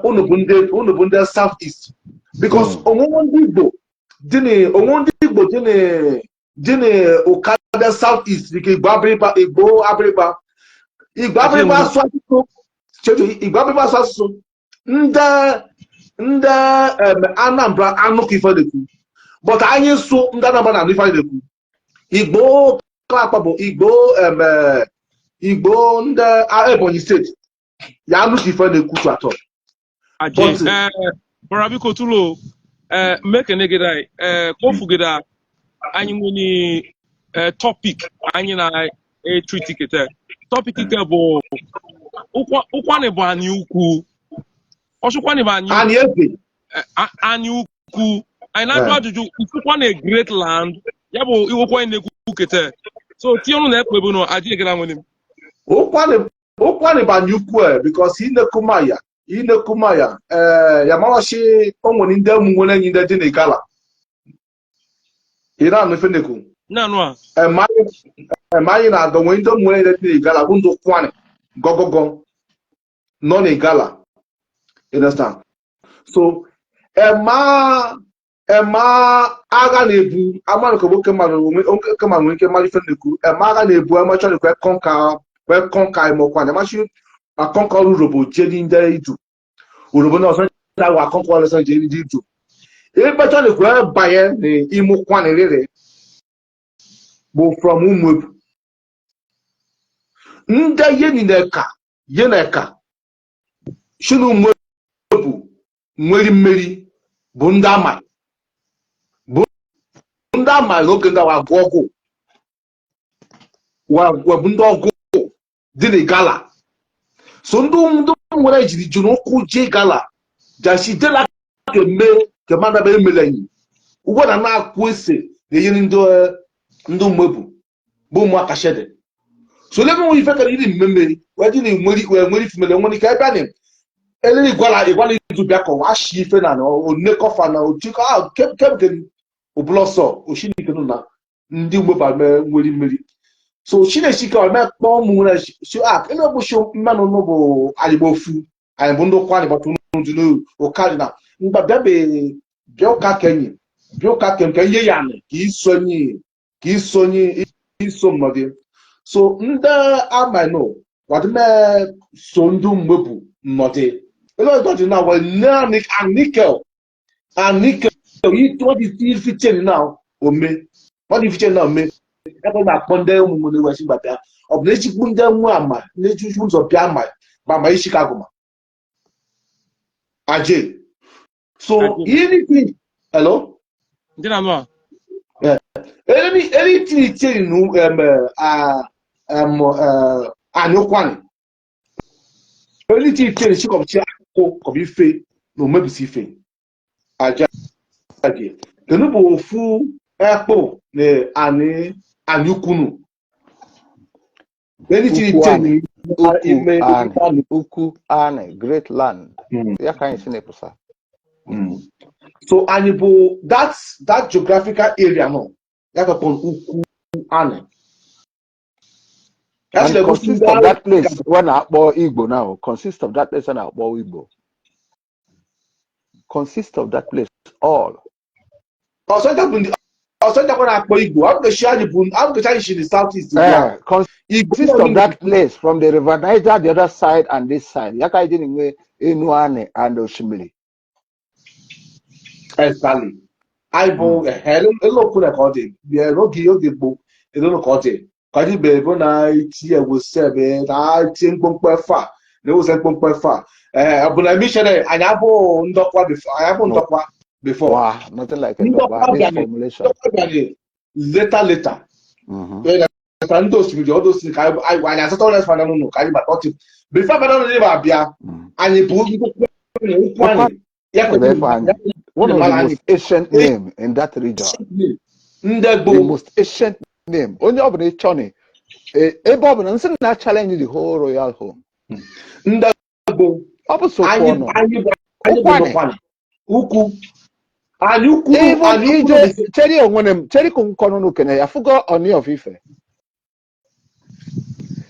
unu bụ ndị South East because onwunwe ndị Igbo dị n'ụkada South East dịka Igbo abịrịba asụ asụsụ ndị Anambra anụkọ ife na-ekwu but anyị so ndị Anambra na ife na-ekwu Igbo klakpa bụ Igbo ndị Ebonyi steeti ya anụkọ ife na-ekwu atọ biko tulo mekene gida kofugida anyị nwere topic anyị na treat kete. Topic ike bụ ụkwanị bụ anyị ukwu. Ọsụkwanị bụ anyị ukwu. Anyị ukwu. Anyị na-ajụ ajụjụ ụkwanị great land. Ya bụ iwekwa na-ekwu kete. So tie ọnụ na-ekpe bụ na ajị egara nwere m. Ụkwanị bụ anyị ukwu because inekumaya ya marashi o nwere ndị ụmụ nwere enyi ndị dị n'Igala. Ị na-anụ ife na-ekwu? Na-anụ a. Anyị na-adọ nwere ndị ụmụ nwere ndị dị n'Igala bụ ndị ụkwanị gogogo nọ n'Igala. You understand? So agha na-ebu amanụ ka nwoke mmadụ nwere ike mara ife na-ekwu agha na-ebu amachọ kwe kọnka ịmụkwanị amachi akọnkọ urobo jeli ndị idu urobo na ọsọ dawa akọnkọ ọlọsọ jeli ndị idu ịkpachọ na-ekwe banye n'ịmụkwanị rere bụ from Ụmụebu ndị yeneka shinu Ụmụebu nwere mmeri bụ ndị amaghị n'oge ndị agụ ọgụ bụ ndị ọgụ dị n'Igala. So ndị nwere ejiri jụrụ ụkwụ jee Igala jashi dela keme kemana emele enyi ugbo na-akwụ ese na-enyere ndị Ụmụebu bụ ụmụaka shede. So lebe nwe ife kere iri mmeri wee dị nwere ifemele nwere ike ebe a na elere Igala izu bịa kọwa ashi ife na onekọfa na ochiko kemke obulọsọ oshinike na ndị Ụmụebu nwere mmeri. So Chineke ọ na-akpọ ụmụ nwere elebụchi mmanụ n'ụbụ alịgbofu anyị bụ ndị ụkwanị gbata ndị n'ụkarị na mgbe bịa ụka kenyi bịa ụka kem ka ihe ya nị ka iso nnọdụ. So ndị amainụ wadime so ndị Ụmụebu nnọdụ ele ọdọdị na wee anikel ịtụọdị ifichen na ome ọdị ifichen na ome ebe na-akpọ ndị ụmụ nwere wesi gbapịa ọ bụ na-echikwu ndị nwe ama na-ejuju ụzọ bịa ma isi Chicago aje. So anything hello anything icheri anyị ụkwanị anything icheri chikọbchi akụkụ kọba ife na omebusi ife aja kenu bụ ofu ekpo na anyị ukwunu ukwu anị great land ya ka anyị si na-ekwusa. So anyị bụ that geographical area nọ ya kapon ukwu anị. And consist of that place when akpọ Igbo now consist of that place when akpọ Igbo consist of that place all. Also na akpọ Igbo abụkechi the southeast consist of that place from the River Niger the other side and this side ya ka anyị nwe Enuani and Oshimiri. Exactly. I bụ elokwu na ka ọ dị bịa n'oge oge gboo edo ka ọ dị ka dị be ebe na iti egwusebe na iti mkpọmkpọ efe a na-ewuse mkpọmkpọ efe a ọ bụ na emishere anyị abụ ndọkwa before. Wow, nothing like this formulation. Later. Ndị osimiri ọdụ osimiri ka anyị asatọ ọrụ esfa n'ụlọ ka anyị bata ọtị before bata ọrụ ebe abịa anyị bụ ụkwụ anyị one of the most ancient name in that region. The most ancient name. Only of the Choni. A Bob and not challenge the whole royal home.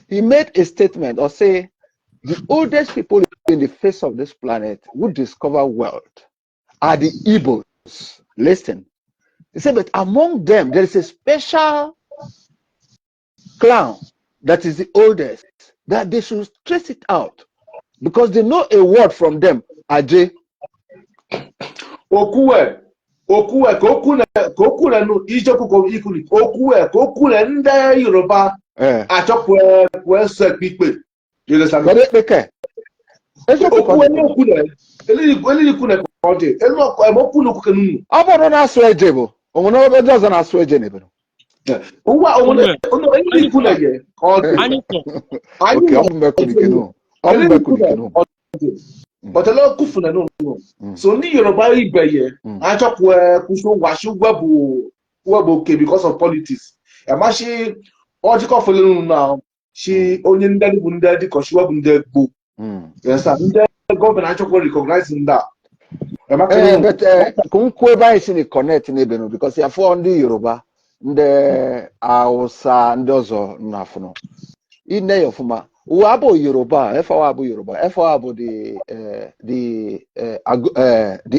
He made a statement or say the oldest people in the face of this planet would discover wealth are the Igbos. Listen. He said, but among them, there is a special clan that is the oldest, that they should trace it out because they know a word from them. Aje. Okue no ijoku ikuli. Okue nde Yoruba achokwe kwese pipe. You understand? Uwa ono any kuna ye. Anyị kọ. Okay, I'm back to the But a lot of kufuna no. So ni Yoruba ibe ye. Acho kusho washu webu okay because of politics. Amashi ojiko follow now. She only ndadi bundadi because she wabunde go. Yes, sir. The government actually recognizing that. But kumkweba is in connect nebeno because you for ndi Yoruba nde Hausa ndozo nafuno. Ine yofuma wabo Yoruba, efa wabo Yoruba, efa wabo the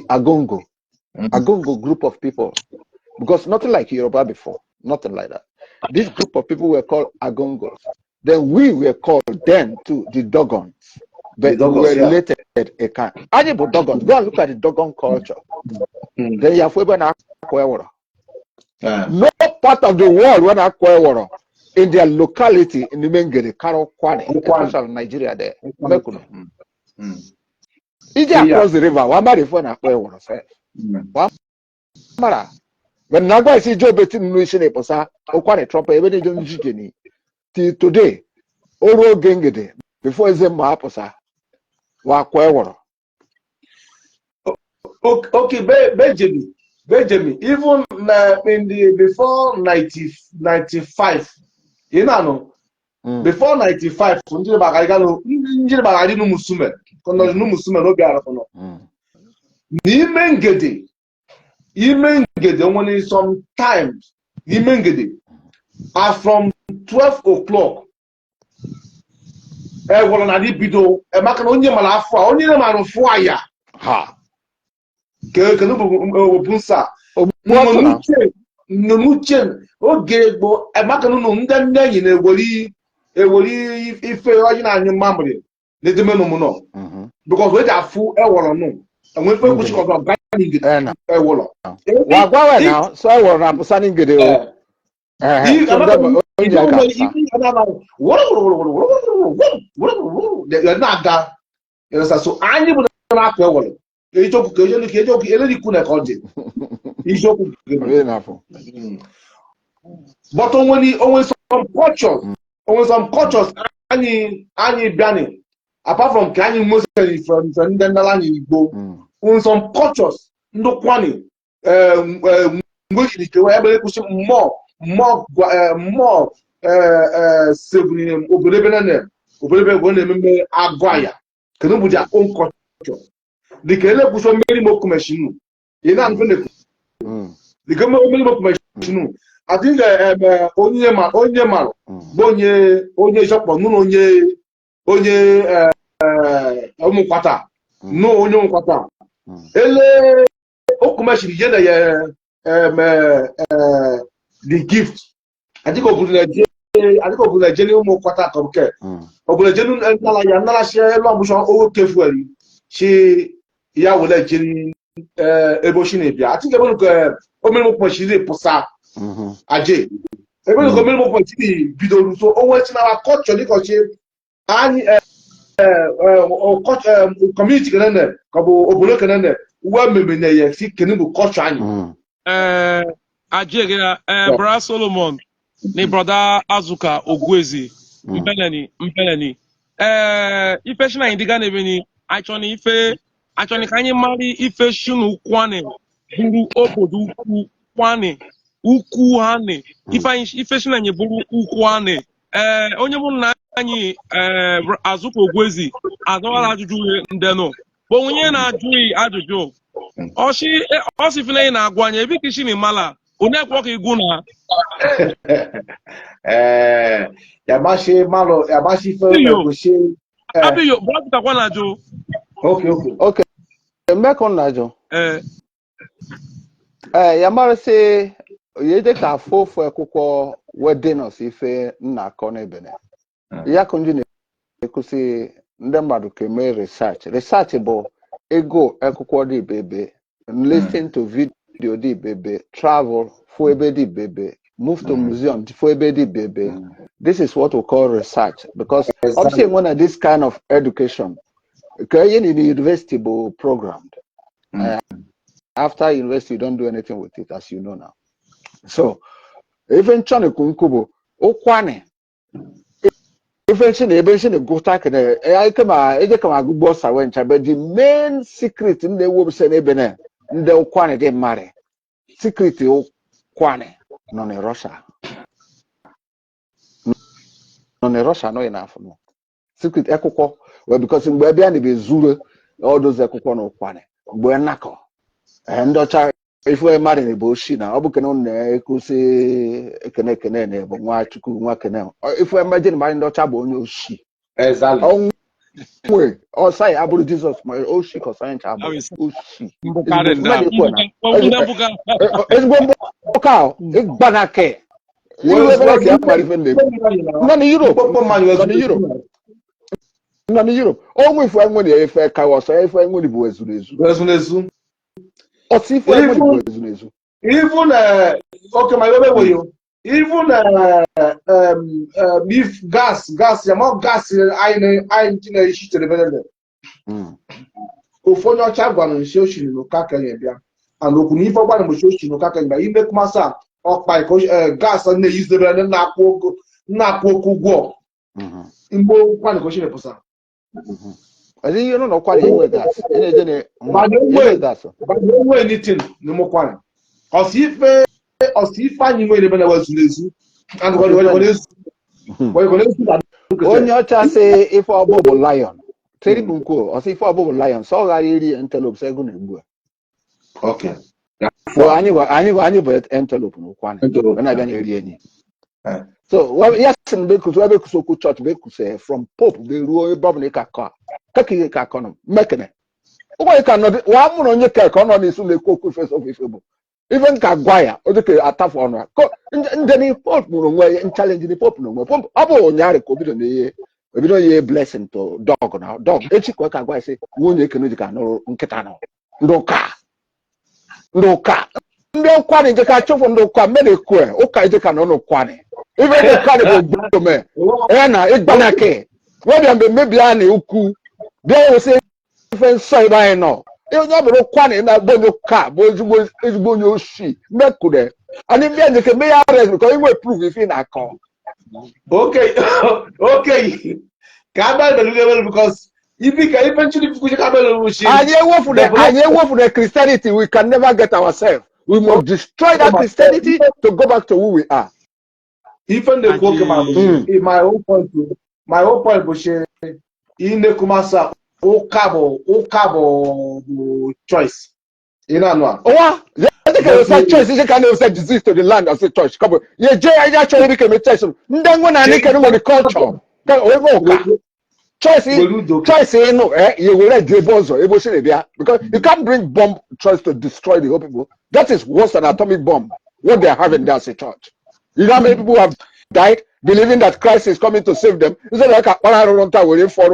Agongo group of people, because nothing like Yoruba before, nothing like that. This group of people were called Agongos. Then we were called then to the Dogons. But we were related a kind. Animal Dogons. Go and look at the Dogon culture. Then you have no part of the world when I call in their locality in the Mengere, Karo Kwane, especially Nigeria there. Is across the river? One marry for an aqua say. Mara. When Nagua see Joe Bettin Lucian Eposa, or quite a trump, every day till today, Oro Gengede, before Zemma Aposa. Okay, Benjamin, even in the before 95, you know, before 95, Njiri Bagari no Musume, Kono no Musume no Biarakono. Imengede, only sometimes, Imengede are from 12 o'clock. Well, na di bido e maka na onye mara afọ a onye na-mara fụ aya ha ke no bu bunsa nuche oge gbo e maka no ndị nne enyi na ewori ife oyi na anyu mamre na edeme no mu no because we da fu e woro no enwe fe kuchi ko ga ni ngede e woro wa gwa we now so e woro na busa ni ngede o so anyị bụ na-akụ ewere ejoku eleriku na kọdị ijoku but onwe some cultures anyị bịani apart from ka anyị mostly from ndị ndala anyị Igbo onwe some cultures ndị kwani mgbe jiri kewa ebe kwụsị more severing obelebe go na-ememe agwaya kedu bụ their own culture dịka elekwuso mmeri mokumeshinu ị na-anụ dịka mmeri mokumeshinu adịghị onye marụ bụ onye jọkpọ nụ onye ụmụnkwata nụ onye ụmụnkwata ele okumeshinu je na ya the gift adịghị obodo na-ejeli ụmụnkwata kọmke obodo ejelu nala shi elu ọmụshọ owo kefueri shi ya wele ejeli ebe oshi na-ebịa adịghị ebe nke omere mkpọchiri pụsa aje ebe nke omere mkpọchiri bidoro so onwe chinawa kọchọ dịkọchi anyị kọmuniti kenene ka bụ obodo kenene uwe mmemme na ya si kene bụ kọchọ anyị aje gị bra Solomon ni brother Azuka Ogwezi mpeleni ife shina indiga na beni achoni ka anyị mara ife shinu kwane buru obodo ukwu kwane ukwu hane ife shina nye buru ukwu hane onye mụ na anyị Azuka Ogwezi azọwala ajụjụ ndeno bụ onye na-ajụghị ajụjụ ọsị fina ị na-agwanye ebe kishi ni mala one kwa ka igwu na yabashi malo yabashi fe goshi abiyo bro ta kwa na jo okay meko na jo yamara se yede ka fofo ekukwo wedenos ife nna akọ na ebene ya kunji na ekusi ndị mmadụ keme research bụ ego ekukwo dị bebe listen to video di bebe travel for ebe di bebe move to museum for ebe di bebe. This is what we call research, because obviously one of this kind of education okay, in the university be programmed. After university you don't do anything with it, as you know now. So even chone kunkubo okwane even she ebe she go take na I kama eje kama gugbo sawencha but the main secret in the wo se na ebe na nde okwane dey marry secret okwane no ne Russia no enough no secret ekoko well because mgbe bia na be zuru all those ekoko no okwane mgbe nakọ ndocha ife mari na bo shi na obu kene na ekusi ekene na bo nwa chukwu nwa kene ife imagine mari ndocha bo onye oshi exactly onwe o sai aburu Jesus ma oshi ko sai ncha bo oshi ezigbo mboka igbanake iwe bele ke mari fe nle no ni Europe no ni Europe onwe ife enwe na ife ka wo so ife enwe ni bo ezunezu Osifo ezunezu. Even okay, my baby, you. Even if gas, you more gas. I shit to the better. Ufonyo chagwa no shoshi no kaka yebia. And okuni for one no shoshi no kaka yebia. Ibe kumasa okpa gas na use the better na poku go. Imbo kwani ko shine posa. I think you know quite anyway gas. But don't know anything no more kwani. If I knew where was lezu and what is on your chance say if our bubble lion. Tell Bunko, or say for bubble lion, so I really antelope second. Okay. So I knew but antelope no one when I been any. So well yes and because we so good church say from Pope the rule Bobonica car. Kaki kakono, making it. Why cannot one on your cake on this will cook first of his even Kagwaya, or the attack on her. And then he fought more and challenging the Pope no more. Pump up on Yari Covid on the year. We don't hear blessing to dog now. Dog, it's quick. I say, one you can no Unketano. No car. No car. No quantity the catch from no car, many queer. Okay, they can no quantity. Even the carnival to me. Anna, it banake. Whether maybe I uku. They will say, even say by now. You never quantity in that bono car, boys is bonyo she. Mekude. And if they can be arrested because he will prove if in a car. Okay, okay. Kabel the because if we can eventually and for the Christianity, we can never get ourselves. We must destroy that Christianity to go back to who we are. Even the Pokemon, in my own point, Bushe, in the Kumasa, Okabo choice. You know, oh, they say choice. They can say disease to the land as a choice. Come on, yeah, I actually became a choice. Then when I make the culture, choice, no, you will let the bombs or because you can't bring bomb choice to destroy the whole people. That is worse than atomic bomb. What they are having there as a church. You know how many people have died believing that Christ is coming to save them? It's like waiting for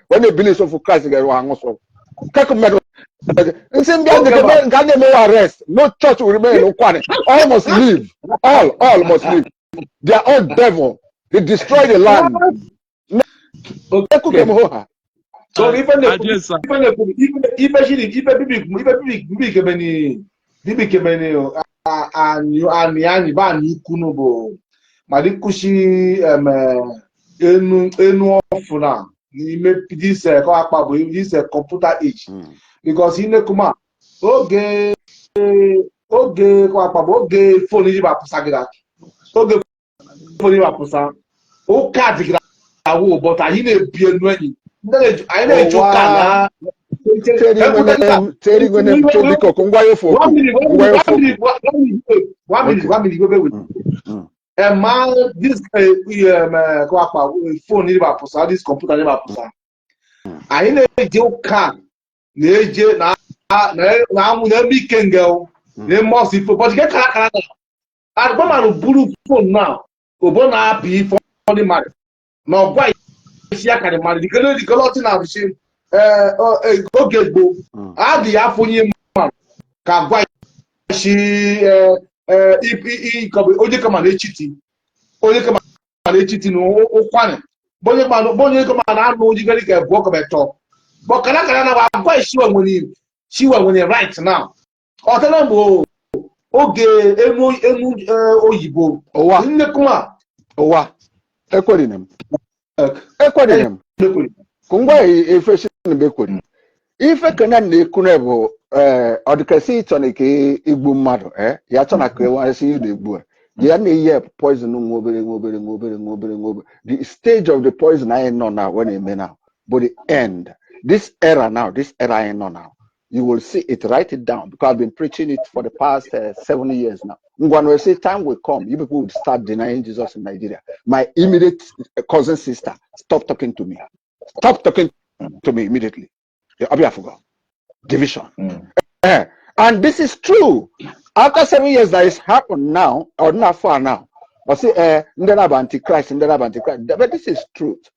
when they believe so for Christ, they will hang also. Arrest. No church will remain no quiet. All must leave. All must leave. They are all devil. They destroy the land. Okay. So even this computer age because in the kuma oge phone is about pusagida oge phone is about pusa o card but I didn't be annoying. I know you can. 1 minute. And man, this phone is about pusa. This computer is about pusa. I know you can. Now, weekend girl. They must be but get Canada. I don't blue phone now. Obona be for the man. Now, why? The color now she 𝗨𝗶𝗂𝘁 the Afoni man can buy she only come and cheating no okwane bonye come and no jigari ke work better but kana na wa buy she when right now otelembo oge emu oyibo Owa. nnekuma Owa. Ekwerinem. Ekwerinem. Kungwa ifeshi nbekweni. Ife kena nekune bo odikasi tonike igbu mmadụ ya chọna ka ewansi igbu ya na ihe poison ngobere. The stage of the poison I know now when it may now, but the end, this era I know now, you will see it. Write it down because I've been preaching it for the past 7 years now. When we say time will come, you people would start denying Jesus in Nigeria. My immediate cousin sister, stop talking to me. Stop talking to me immediately. I forgot. Division. And this is true. After 7 years that is happened now, or not far now, I say, antichrist, but this is truth.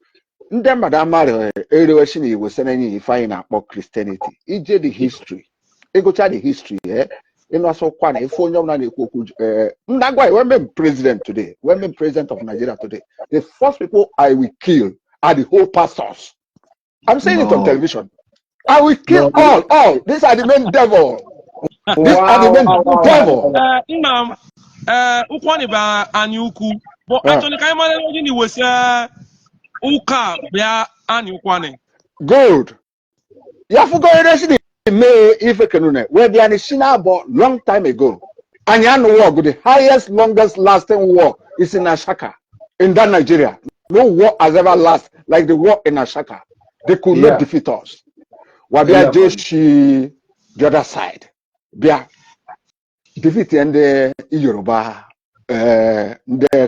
Madam Mario, was saying if I about Christianity. It did the history. It go to the history, You know, so when president today, when president of Nigeria today, the first people I will kill are the whole pastors. I'm saying it on television. I will kill all. These are the main devil. These are the main devil. Ukwani ba ani uku. But actually, kai male ni was uka bia ani ukwani. Good. You forgot May if kenune where the Anishina bought long time ago. Anyan war, the highest, longest lasting war is in Ashaka, in that Nigeria. No war has ever lasted like the war in Ashaka. They could not defeat us. Wabia Joshi, the other side. Bia defeat and the Yoruba, the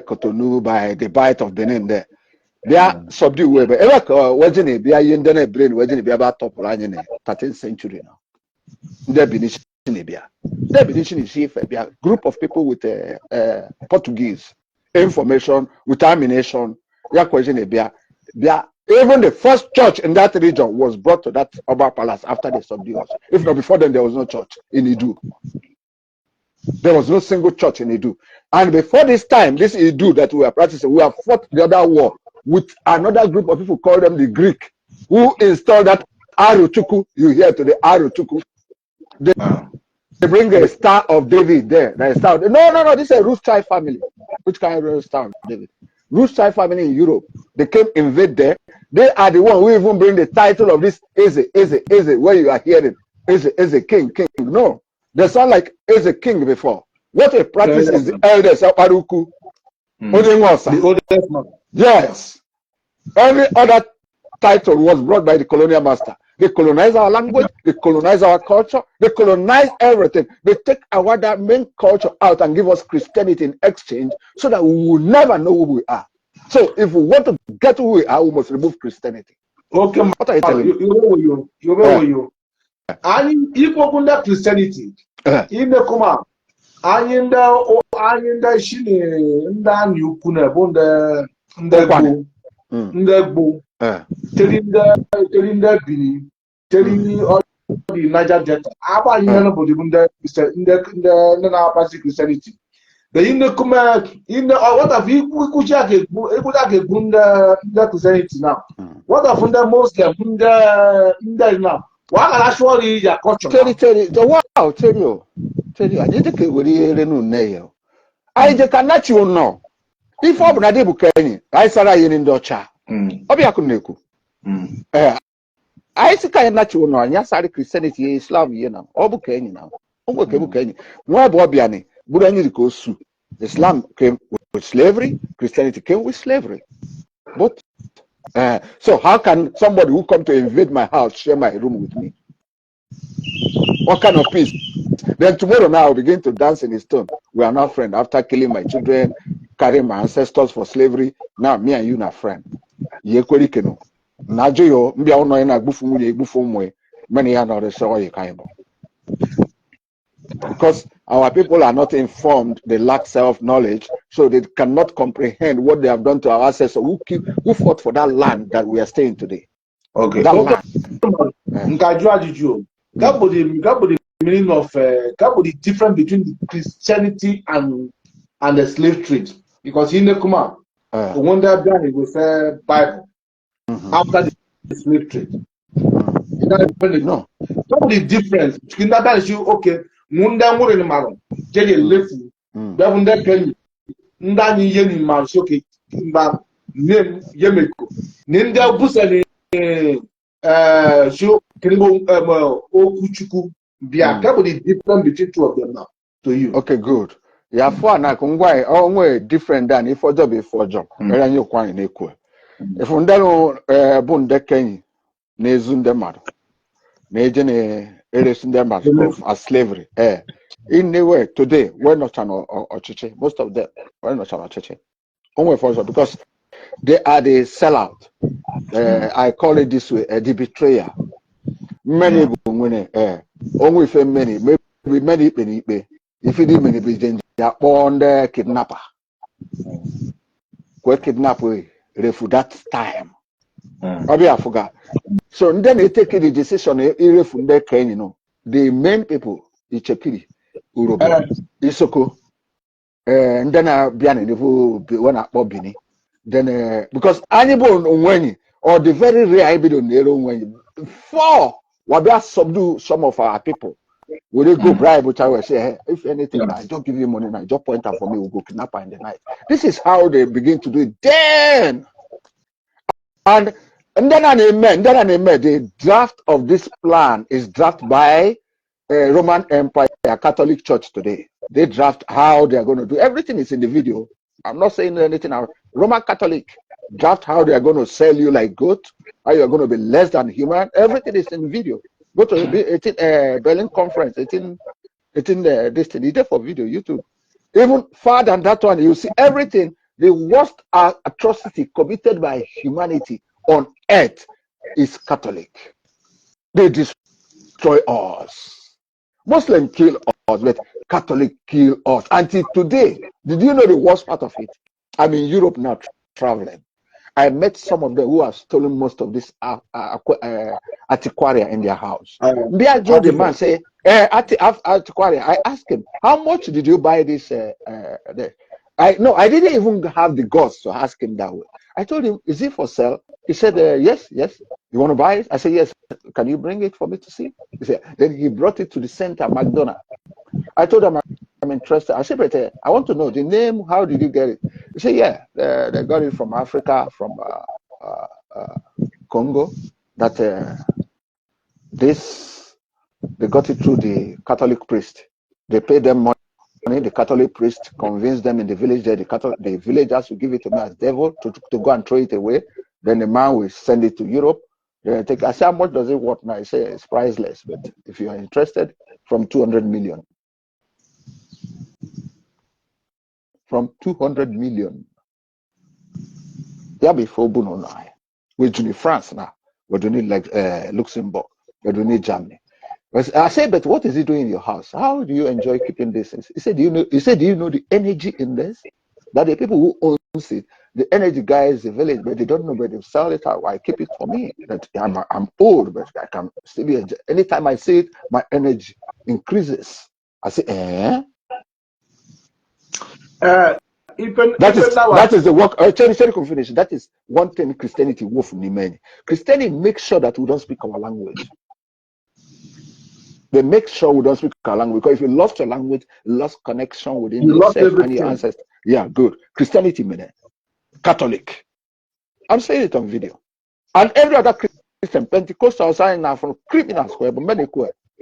Cotonou by the Bight of Benin there. They are subdued webe. Wasn't it? They are in the brain. Wasn't it? Be about top line in the 13th century now. There be a group of people with Portuguese information with ammunition. Yeah, question even the first church in that region was brought to that Oba Palace after they subdued us. If not before then, there was no church in Idu. There was no single church in Idu. And before this time, this Idu that we are practicing, we have fought the other war with another group of people, call them the Greek, who installed that Aruchuku. You hear to the Aruchuku. They bring a Star of David there. No. This is a Rothschild family. Which kind of Star of David? Rothschild family in Europe. They came invade there. They are the one who even bring the title of this Eze, where you are hearing Eze king. No, they sound like Eze king before. What they practice is the elders of Aruku. The oldest man. Yes. Every other title was brought by the colonial master. They colonize our language, they colonize our culture, they colonize everything. They take our that main culture out and give us Christianity in exchange so that we will never know who we are. So if we want to get who we are, we must remove Christianity. Okay, what are you telling me? You. And equal Christianity. In the Kuma, and the Shini, and then you couldn't bond the telling the Bini, telling all the Niger Delta. Aba in the Christianity. The in the Kuma in the what have you could the Christianity now? What have the Muslim in the now? What actually your culture? Tell you. I didn't get what you know. I just cannot you know. If I'm not able to, I saw you in Docha. Obiakuneku. I see kind of you know, and yes, Christianity, Islam, you know, Obukeni now. Obukeni. More Bobiani, Budani Kosu. Islam came with slavery, Christianity came with slavery. But so how can somebody who come to invade my house share my room with me? What kind of peace? Then tomorrow now I'll begin to dance in his tone. We are not friends. After killing my children, carrying my ancestors for slavery, now me and you are friends. Yekweli keno. Najoyo mbia ono ina gbufu mwe many are not so you kind. Because our people are not informed, they lack self-knowledge, so they cannot comprehend what they have done to our ancestors who fought for that land that we are staying today. Okay. That would the meaning of that would the difference between the Christianity and the slave trade. Because in the Kuma, one that guy with Bible after the slave trade. No. What would the difference between that is you okay? Munda ngore ni maro. Jeli lefu. Bunda kenyi. Ndani yeni maro soke mba nem yemeko. Ninda busa ni so kinbo okuchuku bia. That would be different between two of them now to you. Okay, good. Ya for na kungwa onwe different than if ojo be for job. Era nyo kwan na eku. If ndano bu ndekenyi na ezu ndemado. Na eje na eresu ndemado as slavery. In the way today we're not an ochiche. Most of them we're not an ochiche. Onwe for job because they are the sellout. I call it this way, the betrayer. Many onwe many maybe many penny. If you didn't many they are on the kidnapper. What kidnap we refu that time. Maybe I forgot. So then they take the decision refu there can you know. The main people Ichepiri, Urobo, Isoko, and then Biani the one at Bobini. Then because anybody when or the very rare bit on their own when before what they subdue some of our people. Will they go bribe which I will say, hey, if anything, I don't give you money, I just point out for me, we'll go kidnap her in the night. This is how they begin to do it. Then and then an amen, the draft of this plan is drafted by Roman Empire, Catholic Church today. They draft how they are going to do everything is in the video. I'm not saying anything now. Roman Catholic draft how they are going to sell you like goat, how you are going to be less than human. Everything is in video. Go to the Berlin conference, this thing, it's for video, YouTube. Even further than that one, you see everything. The worst atrocity committed by humanity on earth is Catholic. They destroy us. Muslims kill us, but Catholic kill us. Until today, did you know the worst part of it? I'm in Europe now traveling. I met some of them who have stolen most of this antiquaria in their house. The man say, antiquaria. I asked him, how much did you buy this? I didn't even have the guts to ask him that way. I told him, is it for sale? He said, yes. You want to buy it? I said, yes. Can you bring it for me to see? He said, then he brought it to the center, McDonald's. I told him, I'm interested. I said, but I want to know the name. How did you get it? He said, yeah, they got it from Africa, from Congo. That they got it through the Catholic priest. They paid them money. The Catholic priest convinced them in the village that the villagers will give it to me as devil to go and throw it away. Then the man will send it to Europe. I said, how much does it worth now? I say it's priceless, but if you are interested, from 200 million. From 200 million. Yeah, before Buno, we do need France now. We do need like Luxembourg. We do need Germany. I said, but what is he doing in your house? How do you enjoy keeping this? He said, do you know the energy in this? That the people who owns it, the energy guys, the village, but they don't know where they sell it out. I keep it for me. That I'm old, but I can still be. Anytime I see it, my energy increases. I say, that is the work. Finish. That is one thing Christianity will from many. Christianity makes sure that we don't speak our language. They make sure we don't speak our language, because if you lost your language, you lost connection within yourself and your ancestors. Yeah, good. Christianity, man. Catholic. I'm saying it on video. And every other Christian, Pentecostal sign now from criminals, but many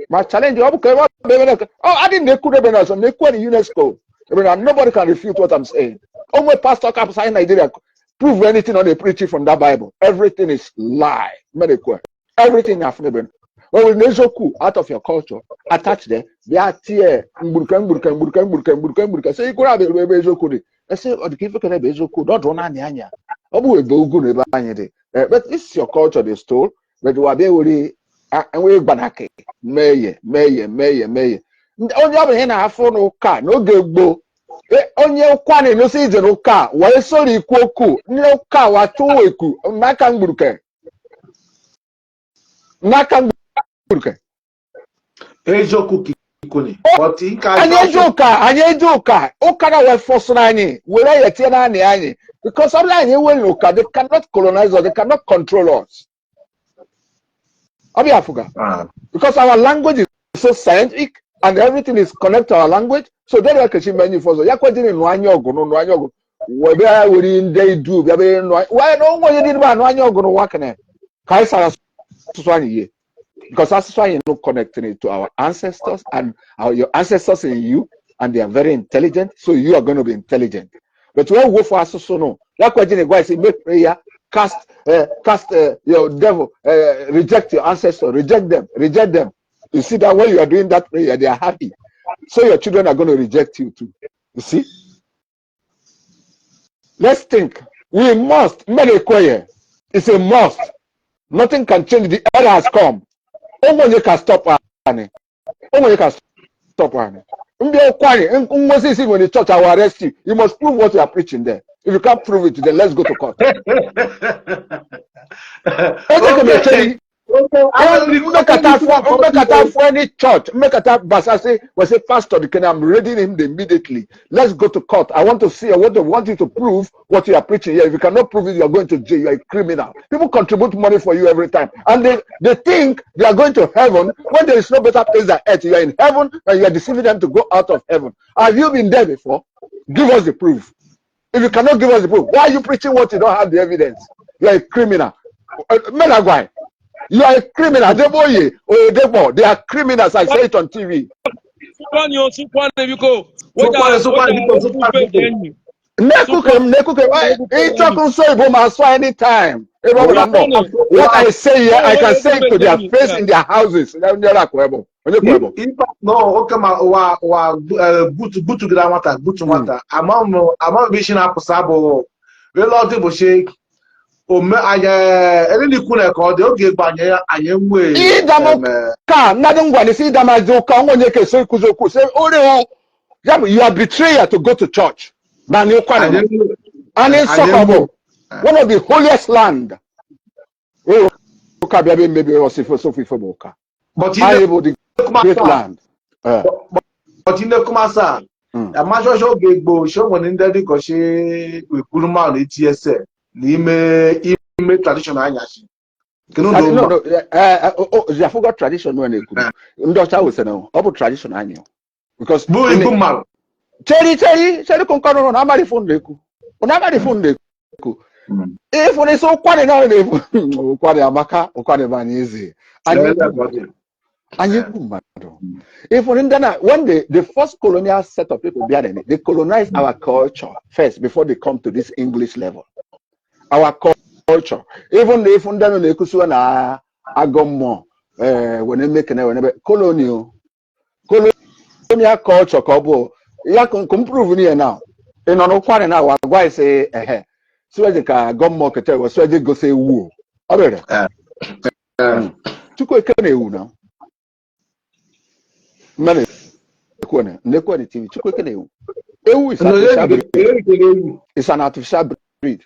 my challenge, I didn't know UNESCO. Nobody can refute what I'm saying. Only pastor can sign Nigeria, prove anything on the preaching from that Bible. Everything is lie. Everything I've never. Well, with Nezoku out of your culture, attach there, they are tier, Burkan. So you could have a Bezoku. I say, or the people can have Bezoku, not Ronania. But it's your culture they stole, but you are very and we banake. May. Only have a half no car, no go. Only one no season no car. Why sorry, Koku, no car, what two eku, Nakamburke. Ejoku kikuni. Anyejoka. Okada we force nani. Where you tell nani? Because online you will look at they cannot colonize us, they cannot control us. Abi Afuga. Because our language is so scientific, and everything is connected to our language. So then I can see many for so. Yakwajini no anyogo no anyogo. Webe I would they do. Why no one you did about no anyogo no wakane. Kaisa Swani. Because that's why you're not connecting it to our ancestors and your ancestors in you, and they are very intelligent, so you are going to be intelligent. But when we go for us, so no, that's why you say make prayer, cast your devil, reject your ancestors, reject them. You see that when you are doing that prayer, they are happy. So your children are going to reject you too. You see? Let's think. We must make a choir. It's a must. Nothing can change. The era has come. Only can stop Annie. Only can stop Annie. When the church will arrest you, you must prove what you are preaching there. If you can't prove it, then let's go to court. Make a time for any church. Make a time, but I say, Pastor, I'm reading him immediately. Let's go to court. I want to see. I want you to prove what you are preaching here. If you cannot prove it, you are going to jail. You are a criminal. People contribute money for you every time, and they think they are going to heaven when there is no better place than earth. You are in heaven, and you are deceiving them to go out of heaven. Have you been there before? Give us the proof. If you cannot give us the proof, why are you preaching what you don't have the evidence? You are a criminal. Melagwai. You are a criminal. They are criminals. I say it on TV. Anytime. What I say here, I can say it to their face in their houses. No, butu gramata, butu mata. Amam bishina posabo. Velo de boche. Ome aya elini kuna ko de oge gbanye ayenwe. Idamo nothing one see damazoka onye ke so kuzoku say ore you are betrayer to go to church. And in Sokobo, one of the holiest land. Maybe also for Sophie for Boka. But the great land. But in the Kumasa, a major show Gigbo show one in the Koshi with Kuruma ETS. Nime traditional Anyashi. No, I forgot tradition when they could. Ndota was no, about tradition annual. Because Cherry, Concano, Amari Fundeku. Onamari Fundeku. If when it's so quite now, quite a maca or quite a vanese. And you, if when the first colonial set of people, they colonize our culture first before they come to this English level. Our culture, even if they na agomo when they make colonial culture kobo ya can prove here now. In on one now, why say so they can gomo kete was so they go say woo. Already. Chuko kene wu now. Mane kone nekone TV chuko kene wu. Ewu is it's an artificial breed.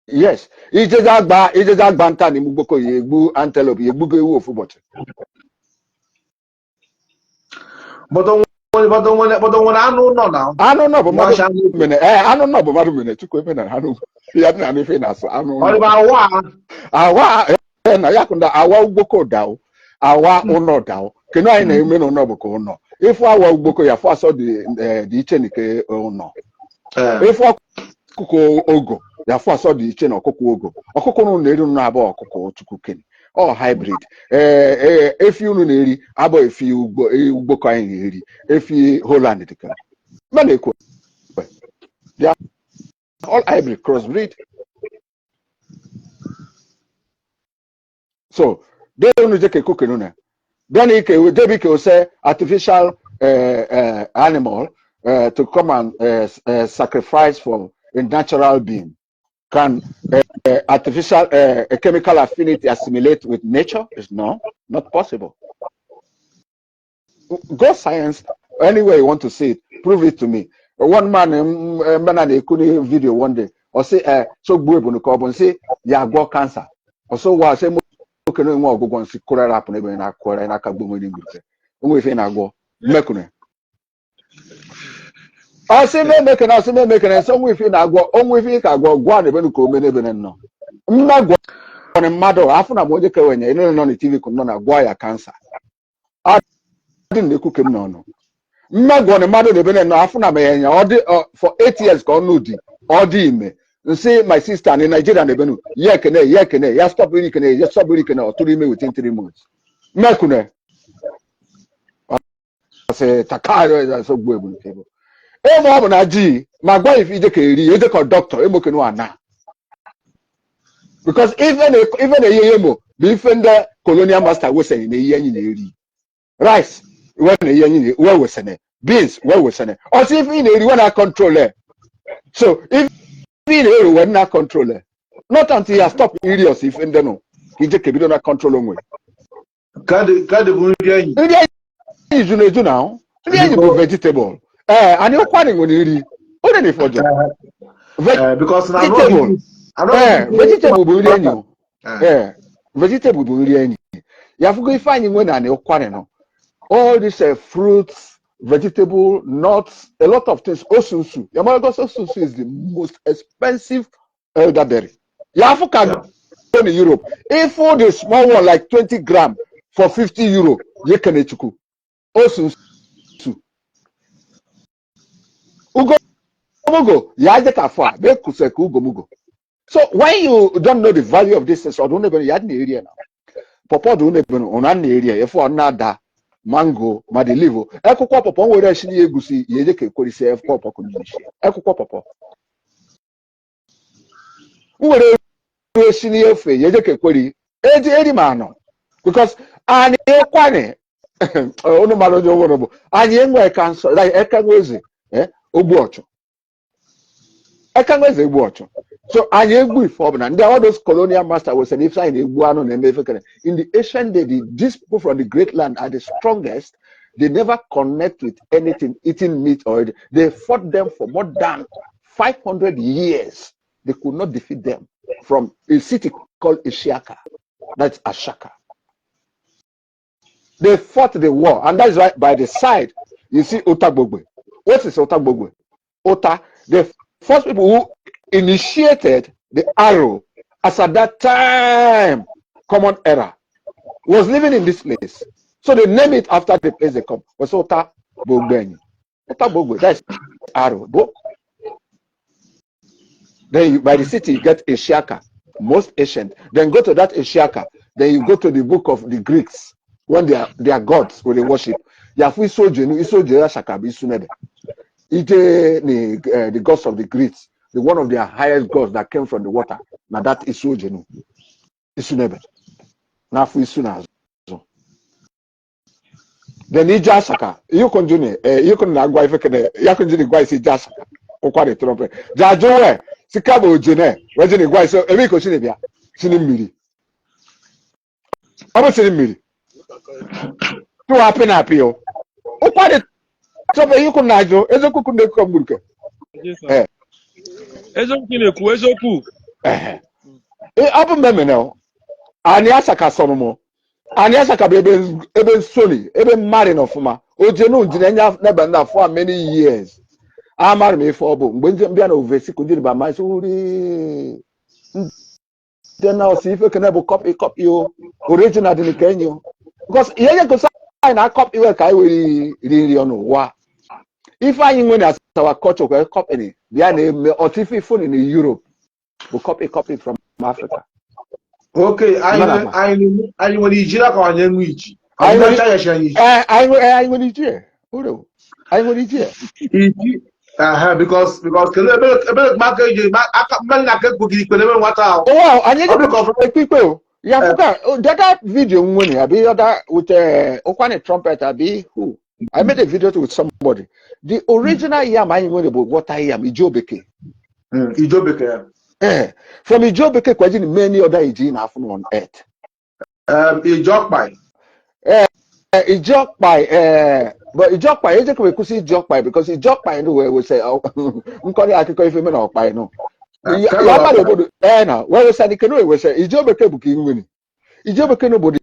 Yes, it's just that banta ni mugboko yegbu antelope yegbu ewu ofubot. But when I know now. I don't know, but I don't know, but what a minute to quit and I don't have anything else. I know. Awa and Ayakunda, our boko dao, our ono dao. Can I name no noboko no? If I were boko ya first saw the chenike or no. If I Koko ogo, therefore saw the chain of Koko ogo. A Koko no need no about Koko to cooking or hybrid. If you know, about if you book if you Holland it can. Maneko. They are all hybrid crossbreed. So they don't take a cooking on. Then he can say artificial animal to come and sacrifice for a natural being. Can artificial a chemical affinity assimilate with nature? Is no, not possible. Go science anyway you want to see it. Prove it to me. One man a video one day or say so boy on the carbon say yeah got cancer or so was say okay no more go and see coral up in a quarter and I can boom in good. If I go mekune. I say making and so if you go on with it, I go one even come in even no. on a mother, after a mojo when you know on the TV could not acquire cancer. I didn't cook him no. Mag on a mother the ben after a man for 8 years gone nudi or me. You see my sister in Nigeria and the Benu, yakene, ya stop really can, ya stop really can or 3 me within 3 months. Makune. I say Takaro is so good table. Eh, Mama G, my wife is a doctor, Emokenwana. Because even a yemo, beefing the colonial master was saying a yen rice, when a yen, where was it? Beans, where was it? Or if in a when I control it. So if in a when I control it, not until he has stopped idiots if in the no, he just keep it on control on way. You do now, vegetable. And you're quite when you read, what any for job? Because Vegetable. Vegetable will be any. Vegetable will be any. You have to go find when and you're all these fruits, vegetable, nuts, a lot of things. Osunsu. Osunsu is the most expensive elderberry. You have to go in Europe. If for the small one like 20 grams for 50 euro, you can eat chuku. Osunsu. Ugo, yaje kafa, be kuseku ugo. So when you don't know the value of this, so don't even yad area now. Papa don't even on an area. If for another mango, madelivo, ekukwa papa where she egusi yeje ke kwori F papa kunyishi. Ekukwa papa. Where she efe yeje ke kwori edi mano. Because ani ekwane ono maro jo wonobo. Ani enwe cancer like ekanweze, ogbuocho. I can't go watch. So I agree for and there all those colonial masters was an if in the ancient day, these people from the great land are the strongest. They never connect with anything, eating meat or they fought them for more than 500 years. They could not defeat them from a city called Ishiaka. That's Ashaka. They fought the war, and that's why by the side you see Otagbogwe. What is Otagbogwe? Ota, the first people who initiated the arrow as at that time common era was living in this place. So they name it after the place they come. Was Ota Bogben. Ota Bogwe, that's arrow. Then you, by the city you get Ishiaka, most ancient. Then go to that Ishiaka. Then you go to the book of the Greeks when they are gods who they worship. Yafu Isoje Shakabi Sunebe. The gods of the Greeks, the one of their highest gods that came from the water. Now that is Sojenu. Isunebe. Now for Isuna. Then Ijasaka. You can do it. You can not go if you can. You can do the guy see Jasaka. Okwa the trumpet. Jajoe. Sikabo Jene. Where the guy so every question is here. Sinimiri. How much sinimiri? To happy yo. Okwa the so you can najo, ezoku kunde kumbuke. Ezoku neku, ezoku. Abu meme now. Ani asaka sonomo. Ani asaka ebe soli, ebe marry no fuma. Ojenu njinenya neba na for many years. Amar me for bo. Mgbe mbia na ovesi kundiri ba mai suri. Then now see if you can have copy you original in Kenya. Because yeye go sign a copy we kai we really on wa. If I win as our culture company, they are or TV phone in Europe, we copy from Africa. Okay, I want Nigeria kwa nyemiji. I want Nigeria. Uro. I want Nigeria. Because market man na ke kugi kwele wata. Oh wow, I need to people. Yeah, that video money abi other with Okwane trumpet abi who? I made a video with somebody. The original yam I know about what I am, Ijobeke. Ijobeke. From Ijobeke, quite many other Ijin on earth. Ijokpai. Ijokpai. But Ijokpai, I could see Ijokpai because Ijokpai anyway will say, "Oh, I'm calling article if you mean Okpai no." Now, where we say the canoe we say Ijobeke booking winning. Ijobeke nobody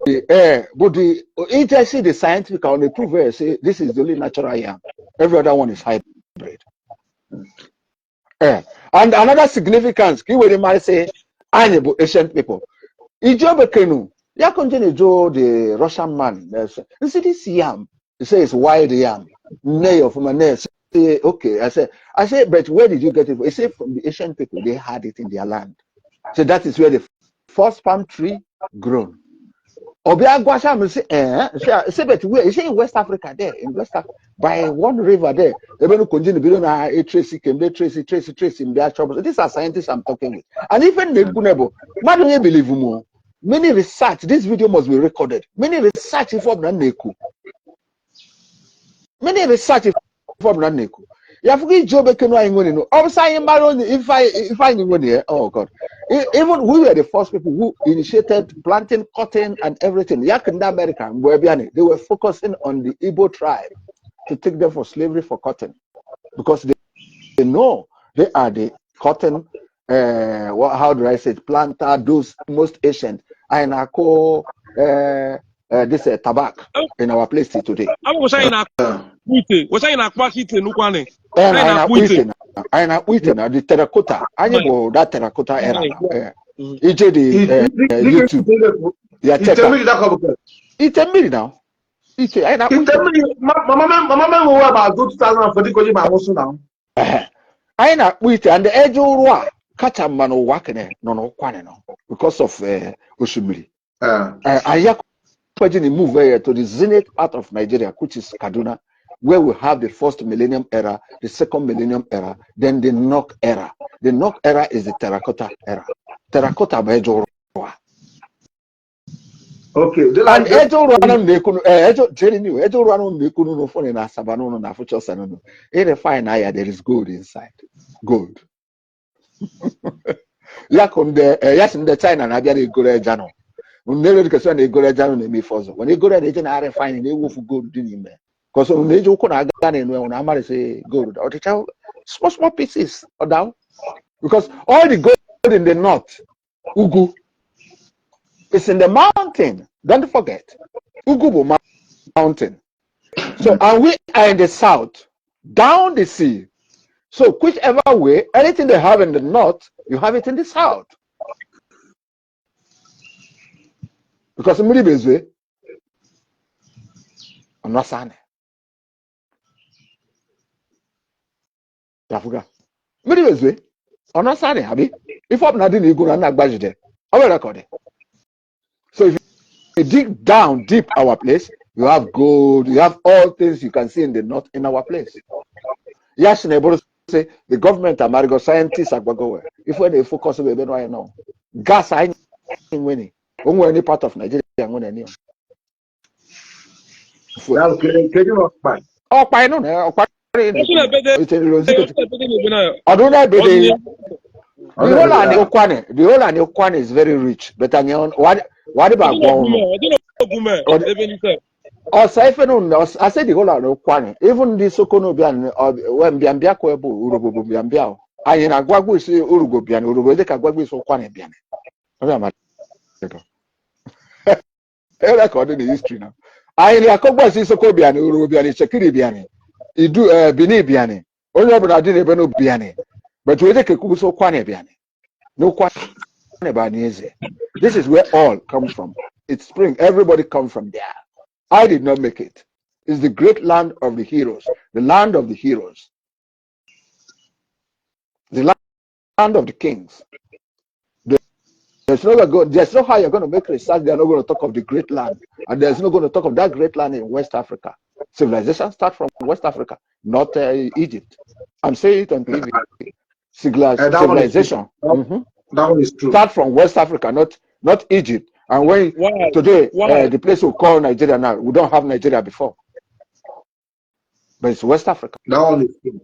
but the agency the scientific on the prove say this is the only natural yam. Every other one is hybrid. And another significance, he will might say ancient people. Ijobekenu. Ya continue Joe the Russian man. You see this yam. He says it's wild yam. Nay of my say okay. I say, but where did you get it? He said from the Asian people, they had it in their land. So that is where the first palm tree grown. Obiagwasha say but where you say in West Africa there, in West Africa, by one river there, they will continue building a tracy came there, tracy in their troubles. These are scientists I'm talking with. And even the Gunebo, why don't you believe more? Many research, this video must be recorded. Many research inform Naneku. Many research inform Naneku. You have to get job can know. If I knew here, oh God. Even we were the first people who initiated planting cotton and everything. Yak in America, they were focusing on the Igbo tribe to take them for slavery for cotton. Because they know they are the cotton, how do I say it, planter, those most ancient. And I call this tobacco in our place today. I na the terracotta. I know that terracotta era. YouTube. Yeah, check out. It's a minute now. Mama, who about 2040 my also now. I na and the edge of catch a man working no because of Oshimiri. I move to the zenith part of Nigeria, which is Kaduna, where we have the first millennium era, the second millennium era, then the Nok era. The Nok era is the terracotta era. Terracotta by Ejo. Okay. And Ejo Rano Nekunu, Ejo Jeremy, Ejo Rano Nekunu no phone in Asabano na future Sanono. In a fine eye, there is gold inside. Gold. Yakunde, yes, in the China, Nadia Gore Jano. When they look at the Gore Jano, they may fall. When they go at the Agent, finding they will for gold in there. Because when they do a gun and when I say gold, or the child, small pieces or down. Because all the gold in the north, Ugu, is in the mountain. Don't forget. Ugu mountain. So, and we are in the south, down the sea. So, whichever way, anything they have in the north, you have it in the south. Because in Midibezwe, I'm not saying. Yafuga. Midibezwe, I'm not saying, Abi. If I'm not doing it, I'm not going to I will record it. So, if you dig down deep our place, you have gold, you have all things you can see in the north in our place. Yes, neighbors say the government are marigo scientists are going. If when they focus on the right now, gas I winning. Only any part of Nigeria I'm going to name. Oh, I know. I don't know. The whole and Okwane is very rich, but what about also, I said the whole and Okwane, even the Sokonobian when Biambia Kwebo, Urugo Biambia, I in Agwagu is Urugo Bian, Urugo de Kagwagu is Okwane Bian. According to history now. I in Akogwa is Sokobian, Urubian, Shakiri Biani, you do Bini Biani, only I didn't even know Biani, but we take a Kuso Kwane Biani. No Kwane Banese. This is where all comes from. It's spring, everybody comes from there. I did not make it. It's the great land of the heroes, the land of the heroes, the land of the kings. There's no how you're going to make research. They're not going to talk of the great land, and there's not going to talk of that great land in West Africa. Civilization starts from West Africa, not Egypt. I'm saying it on TV. Civilization. That one is true. Start from West Africa, not Egypt. And when today the place we call Nigeria now, we don't have Nigeria before, but it's West Africa. That one is true.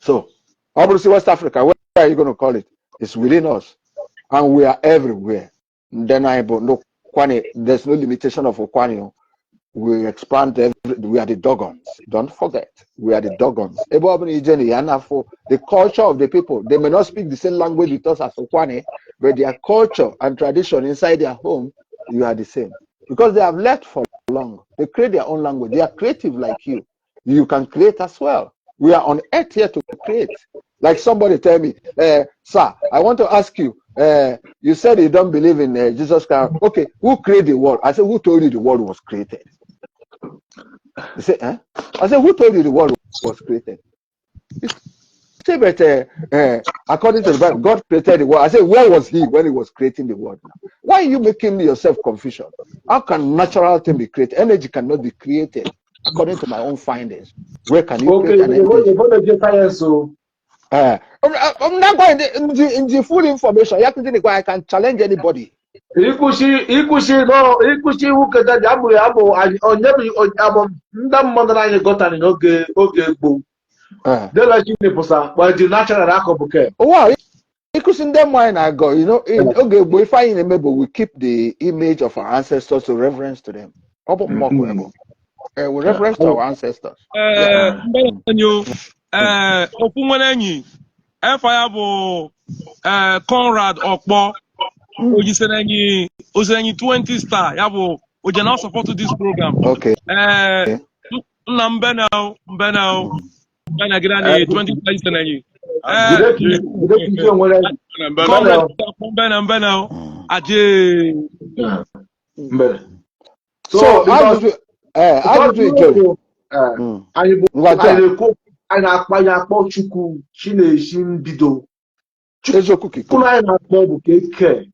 So obviously West Africa, where are you going to call it? It's within us, and we are everywhere. Then there's no limitation of Okwane. We expand. We are the Dogons. Don't forget, we are the Dogons. The culture of the people. They may not speak the same language with us as Okwane, but their culture and tradition inside their home, you are the same. Because they have left for long. They create their own language. They are creative like you. You can create as well. We are on earth here to create. Like somebody tell me, sir, I want to ask you, you said you don't believe in Jesus Christ. Okay, who created the world? I said, who told you the world was created? They say, eh? I said, who told you the world was created? He said, but according to the Bible, God created the world. I said, where was he when he was creating the world? Why are you making yourself confusion? How can natural thing be created? Energy cannot be created according to my own findings. Where can you create an energy? I'm not going in the full information. I can challenge anybody. Ikushi wuketa jamu abo onyebi abo nda mmadụ anyị gọtani n'oge gboo. Dela chine pusa, but the natural akobuke. Wow, ikushi ndị mmụọ na go, you know, in oge gboo if I remember we keep the image of our ancestors to reverence to them. We reverence to our ancestors. Okwu nwere enyi efa ya bụ Conrad Okpor ojisere enyi 20 star ya bụ oje na support this program. Okay. Nna mbena gida ni 20 star isere enyi. Mbena aje. So how do you do? I na-akpọ Chukwu Chineshi mbido. Chukwu na-akpọ bụ keke.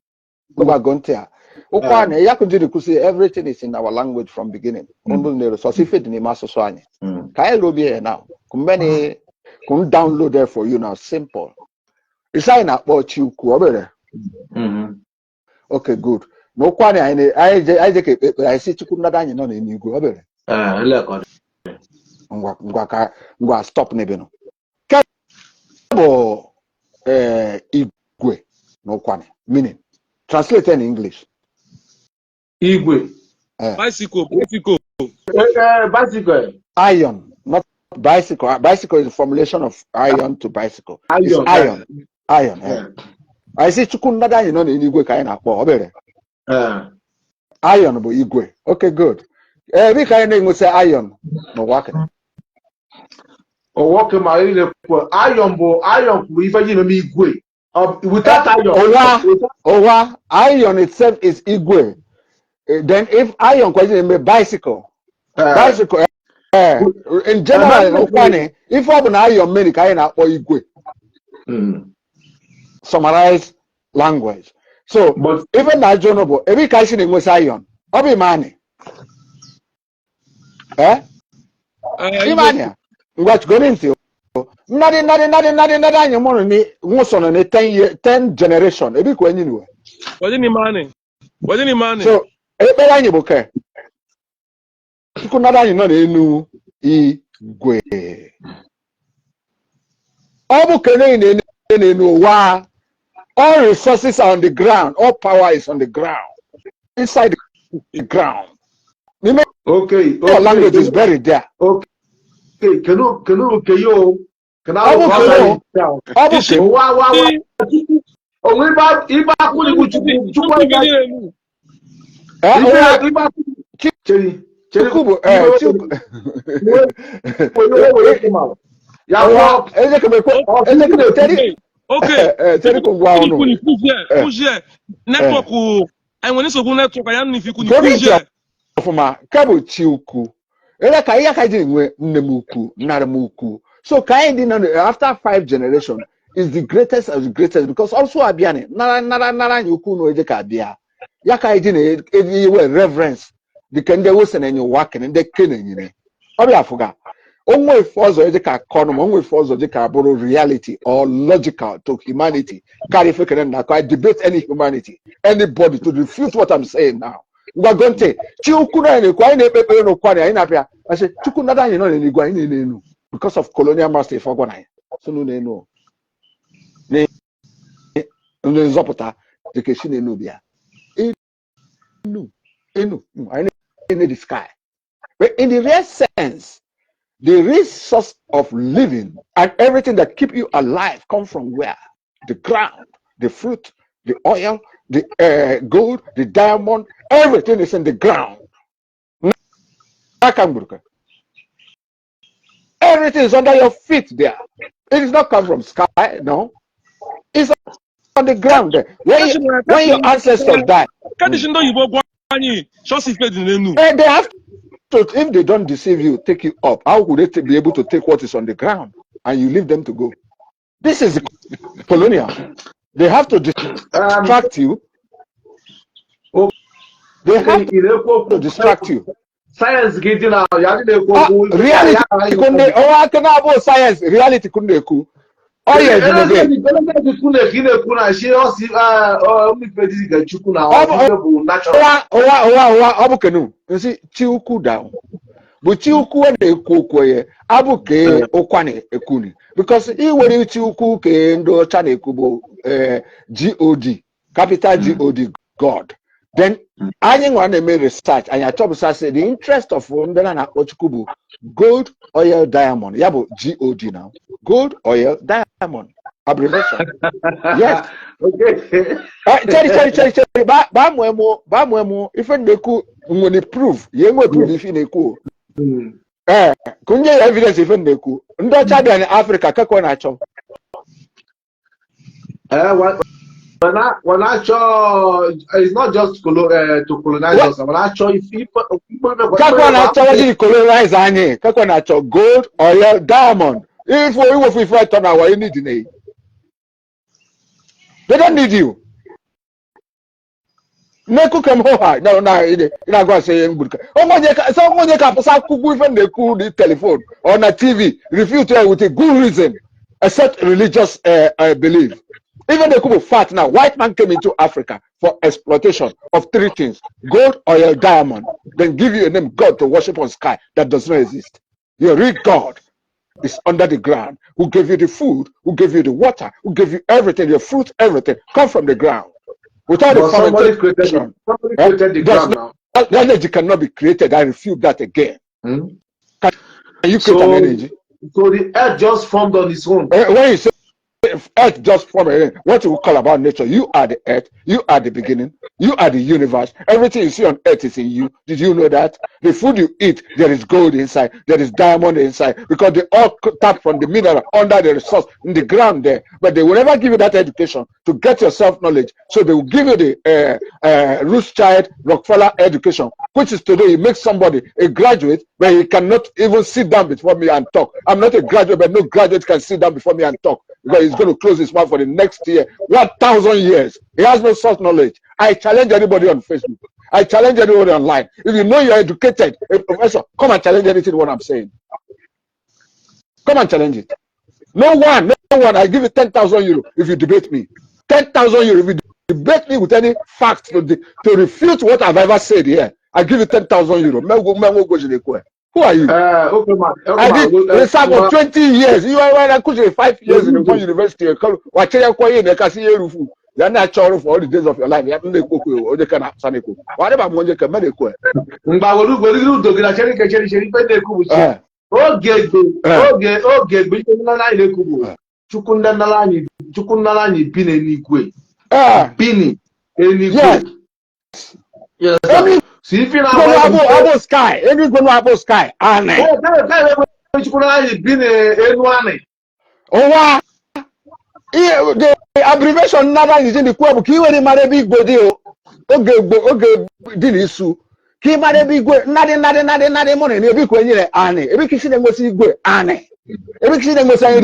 Everything is in our language from beginning. So if it in the now, come download there for you now. Simple. It's about Chukwu. Okay, good. No kwane I see Chukwu nadanye no ni go. Ngwa stop nebeno. Kabo igwe no kwane meaning translate in English. Igwe. Bicycle. Bicycle. Iron, not bicycle. Bicycle is a formulation of iron to bicycle. Iron. Iron. I see Chukwu nadanye no ni igwe ka na akpọ obere. Iron bụ igwe. Okay, good. We can say iron no working. Or working my iron bụ ife ji na igwe. Without iron. Iron itself is igwe. Then if iron question be bicycle. Bicycle in general if ọ bụ na iron many ka anyị na-akpọ igwe. Summarize language. So but even na jonobo every ka isi na-enwe iron. Ọ bụ imani. Imani. Ngwa go into nadi anyị mụrụ ni nwụsọ na 10 generation ebi ko enyi niwe. Wadi ni mani. So ekpere anyị bụ ke. Chukwu nadi anyị nọ n'enu igwe. Ọ bụ kene n'enu ụwa. All resources are on the ground. All power is on the ground. Inside the ground. Okay. Your language is buried there. Okay. Can you So after 5 generations is the greatest of the greatest because also abiane nara nyoku no eje ka bia ya ka reverence the kende wo se na nyo work and the ken nyine obi afuga onwe force eje ka kono onwe force eje ka boro reality or logical to humanity carry fake na I debate any humanity anybody to refute what I'm saying now. Gonte Chukwu na kwa na ekpekpere no kwa na apia I say Chukwu nada anyị no na igwa anyị na-enu because of colonial master for gwana so no na-enu ne nzọpụta deke na-enu bia enu I in the sky but in the real sense the resource of living and everything that keep you alive come from where? The ground, the fruit, the oil, the gold, the diamond, everything is in the ground. Everything is under your feet there. It is not come from sky, no. It's on the ground there. When your ancestors die, they have to, if they don't deceive you, take you up. How would they be able to take what is on the ground and you leave them to go? This is colonial. They have to distract you. They have to distract you. Science getting out. Reality couldn't. Oh, I can about science. Reality couldn't. Oh yeah, you see, Chiuku down. But Chiuku and the Kukoye, Abuke, Okwane, Ekuni. Because he will Chiuku, Kendo, Chane Kubo, God, capital God, God. Then I didn't want to make research, and I told us the interest of Wondana Ochukubu, gold, oil, diamond. Yabo God now. Gold, oil, diamond. Abbreviation. Yes. Okay. Cherry. Bamwemo. If they could, when they prove, you will prove if they could. Couldn't get evidence if they could. Ndo Chad in Africa, Kakwana. When I show, it's not just to colonize us. When I show, if people colonize any, gold, oil, diamond. If we fight on our need, they don't need you. Neku come home. No, you're not going to say good. Someone you can pass even the cool telephone on a TV, refuse to with a good reason, except religious belief. Even they could be fat now. White man came into Africa for exploitation of three things: gold, oil, diamond. Then give you a name, God, to worship on sky that does not exist. Your real God is under the ground, who gave you the food, who gave you the water, who gave you everything, your fruit, everything come from the ground. Without the somebody created the ground now. That energy cannot be created. I refute that again. Can you create an energy? So the earth just formed on its own. When you say earth just formed, what you call about nature, you are the earth, you are the beginning, you are the universe. Everything you see on earth is in you. Did you know that? The food you eat, there is gold inside, there is diamond inside, because they all tap from the mineral under the resource in the ground there. But they will never give you that education to get your self-knowledge. So they will give you the Rothschild Rockefeller education, which is today you make somebody a graduate, but he cannot even sit down before me and talk. I'm not a graduate, but no graduate can sit down before me and talk, because he's going to close his mouth for the next year, 1,000 years. He has no source knowledge. I challenge anybody on Facebook. I challenge anybody online. If you know you're educated, a professor, come and challenge anything what I'm saying. Come and challenge it. No one. I give you 10,000 euro if you debate me. 10,000 euro if you debate me with any facts to refute what I've ever said here. I give you 10,000 euro. Who are you? I did research for 20 years. You are 5 years in the university. You're not sure for all the days of your life. You have to make or they can have Saneko. Whatever money can make. See if you know sky, any go about sky. Oh, the abbreviation nada is in the Kuabu. Ki when mare big body okay did issue. Ki mare big go nade money ne bi ko nyire ane. Ebi kisi dem go si go ane. Ebi kisi dem go say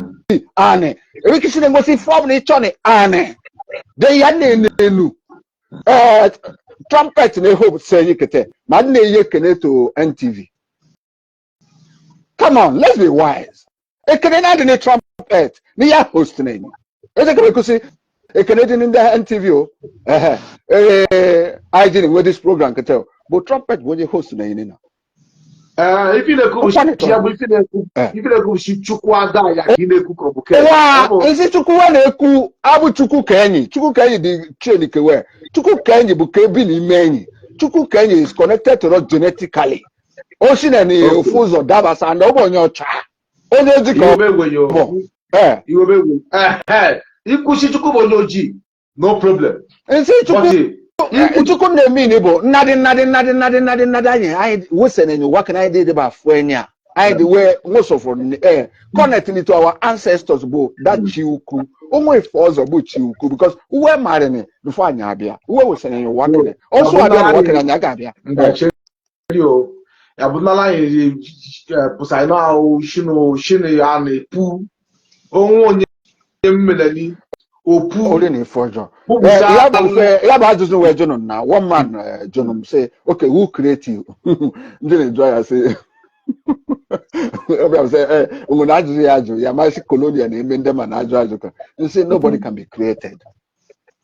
ane. Ebi kisi dem go si form ne chone ane. They ya ne trumpet ne hope say yekete. Mad ne yekene to NTV. Come on, let's be wise. Ekene na de trumpet. Ni ya host name. Say a Canadian in the NTV. I didn't with this program can tell. But trumpet when you host na ina. If you look, is it Chukwu Abu Chukwu Kenyi? Chukwu Kenyi the train kewe. Chukwu Kenyi buke bini meni. Chukwu Kenyi is connected to us genetically. Ocean and Ofuzo Dabas and Obonyocha. No problem. And say Chukwu ne mean ebo. Nothing. I listen and you work and I did about Fuenya. I the way most of connecting to our ancestors bo that chiuku. Only if us about chiuku because who were marrying before Nyabia. Who was saying you working? Also I been working on Nyagabia. Abunala pusaina o shino ane pu onye mmelani opu only in forjo. Yeah, just know where John now. One man John say, okay, who create you? Then enjoy I say I say, yeah, my colonial name them and you say nobody can be created.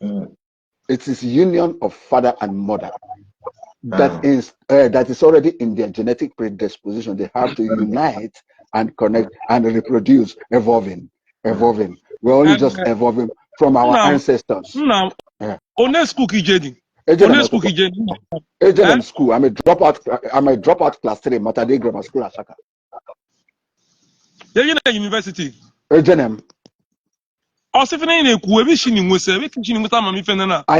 It is union of father and mother. That is already in their genetic predisposition. They have to unite and connect and reproduce, evolving. We're only just evolving from our ancestors. Ejenem school. I'm a dropout class 3, Matade Grammar School Asaka. University. Ejenem. I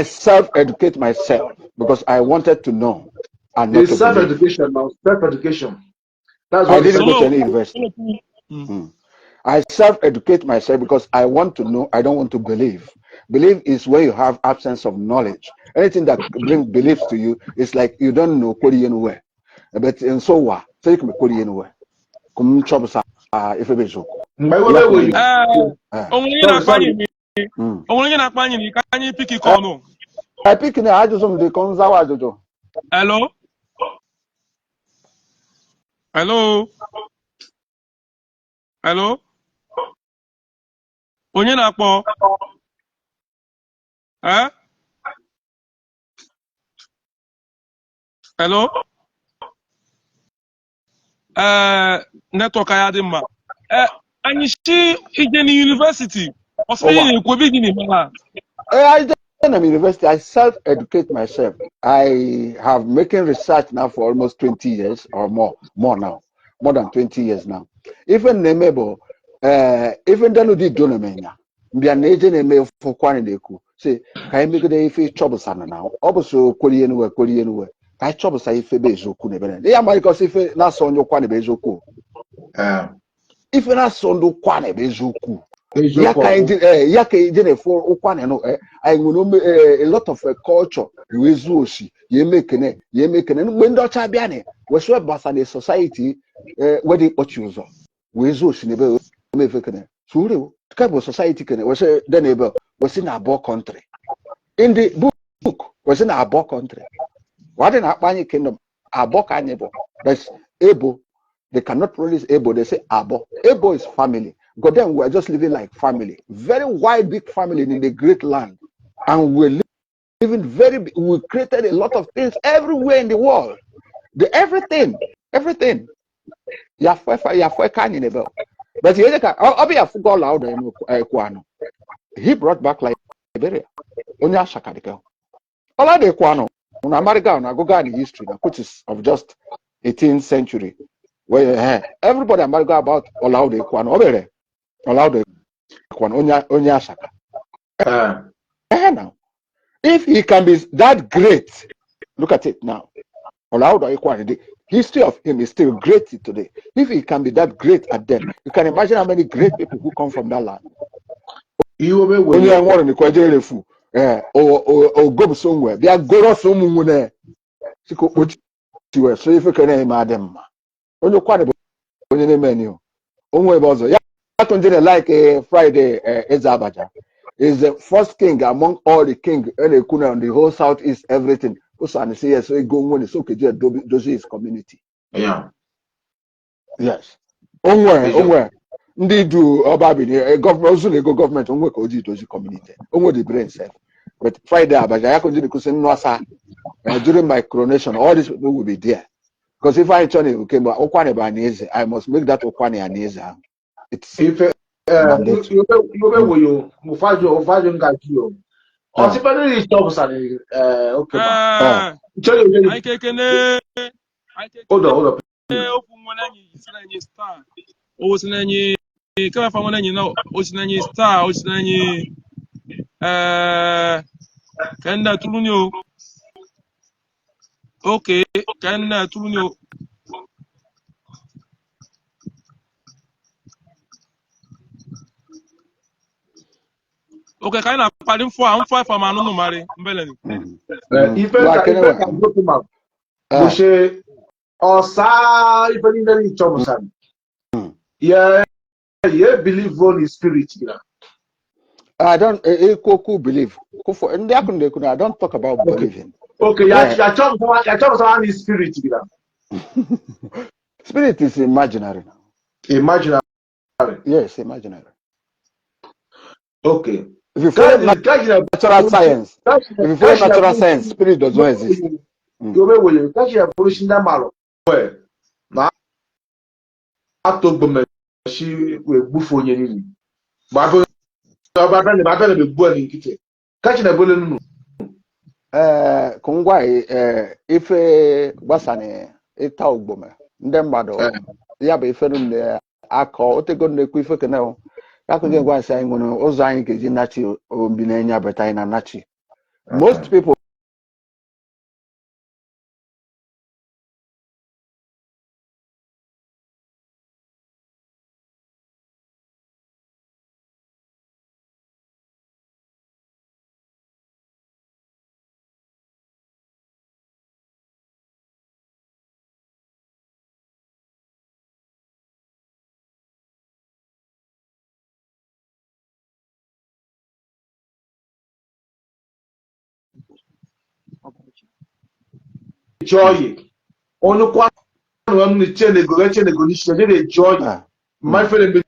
self-educate myself because I wanted to know and not to self-education now. Self-education. That's what I didn't go to any university. I self-educate myself because I want to know. I don't want to believe. Belief is where you have absence of knowledge. Anything that brings beliefs to you is like you don't know Kodi anywhere. But in so what? So you can be Kodi anywhere. Come chop sa if it is so. I pick in the Ajusum de Konzawa Jojo. Hello? Hello? Hello? Onye na-akpọ? Eh? Hello? Network ya dị mma. Anyị si ije na university. University, I self-educate myself. I have making research now for almost 20 years or more now, more than 20 years now. Even Nemebo, even Danudi Donamena, Bianajan and Mail for Quanideku, say, can I make a day if trouble sana now? Also, Korean, I trouble say if a bezo kuneben. They are my because if not on your Quanibezoku. If not son do Quanibezoku. Yaka for Okwane I will know a lot of culture. Wezuoshi, ye make and when Dr. Biane was where Basane society where they use Wezuoshi never make Suru, Cabo society can was the neighbor was in our board country. In the book was in our board country. What in our kingdom? Our book neighbor that's able. They cannot produce Ebo. They say Abo. Ebo is family. But then we're just living like family. Very wide, big family in the great land. And we're living very big. We created a lot of things everywhere in the world. Everything. But he brought back Liberia. Onya Shakadika. All of the Kwano. Go in history, which is of just 18th century. Where everybody go about allowed the Kwan Onya Shaka. Now, if he can be that great, look at it now. Allowed the history of him is still great today. If he can be that great at then, you can imagine how many great people who come from that land. Only I want to or go somewhere. They are go somewhere. So if you can name them. Only quite only menu. Only bozo. Yeah, like a Friday 𝗧𝗿𝗲 is the first king among all the king and the kuna on the whole southeast everything. Also, and say yes, so go when it's okay to do his community. Yeah. Yes. Only Ndi do obabi a government also go government only ko do community. Only the brain self. But Friday 𝗧𝗿𝗲 I continue to say no sir. During my coronation, all these people will be there. Because if I turn it, okay, but Okwane Banese, I must make that Okwane Anese. It's if you Mufajo Ngakio. Ultimately, jobs are okay. Hold on. Okay, can Okay, kind of pardon for I'm 5 for no marry. If I can go to my Bushe or Sa, if any Thomason. Yeah, believe Holy Spirit. I don't believe. I don't talk about believing. Okay, yeah, Thomason is spirit. Spirit is imaginary now. Imaginary. Yes, imaginary. Okay. If you follow natural science, spirit does not exist. Kungwa ife gbasani ịta ugbome ndị mmadụ ya bụ ife nne akọ otego nnekwu ife kene akụghị ngwa nsị anyị nwere ụzọ anyị ga-eji nachi obi na-enye abata anyị na nachi. Most people joy. Only one the joy. My friend,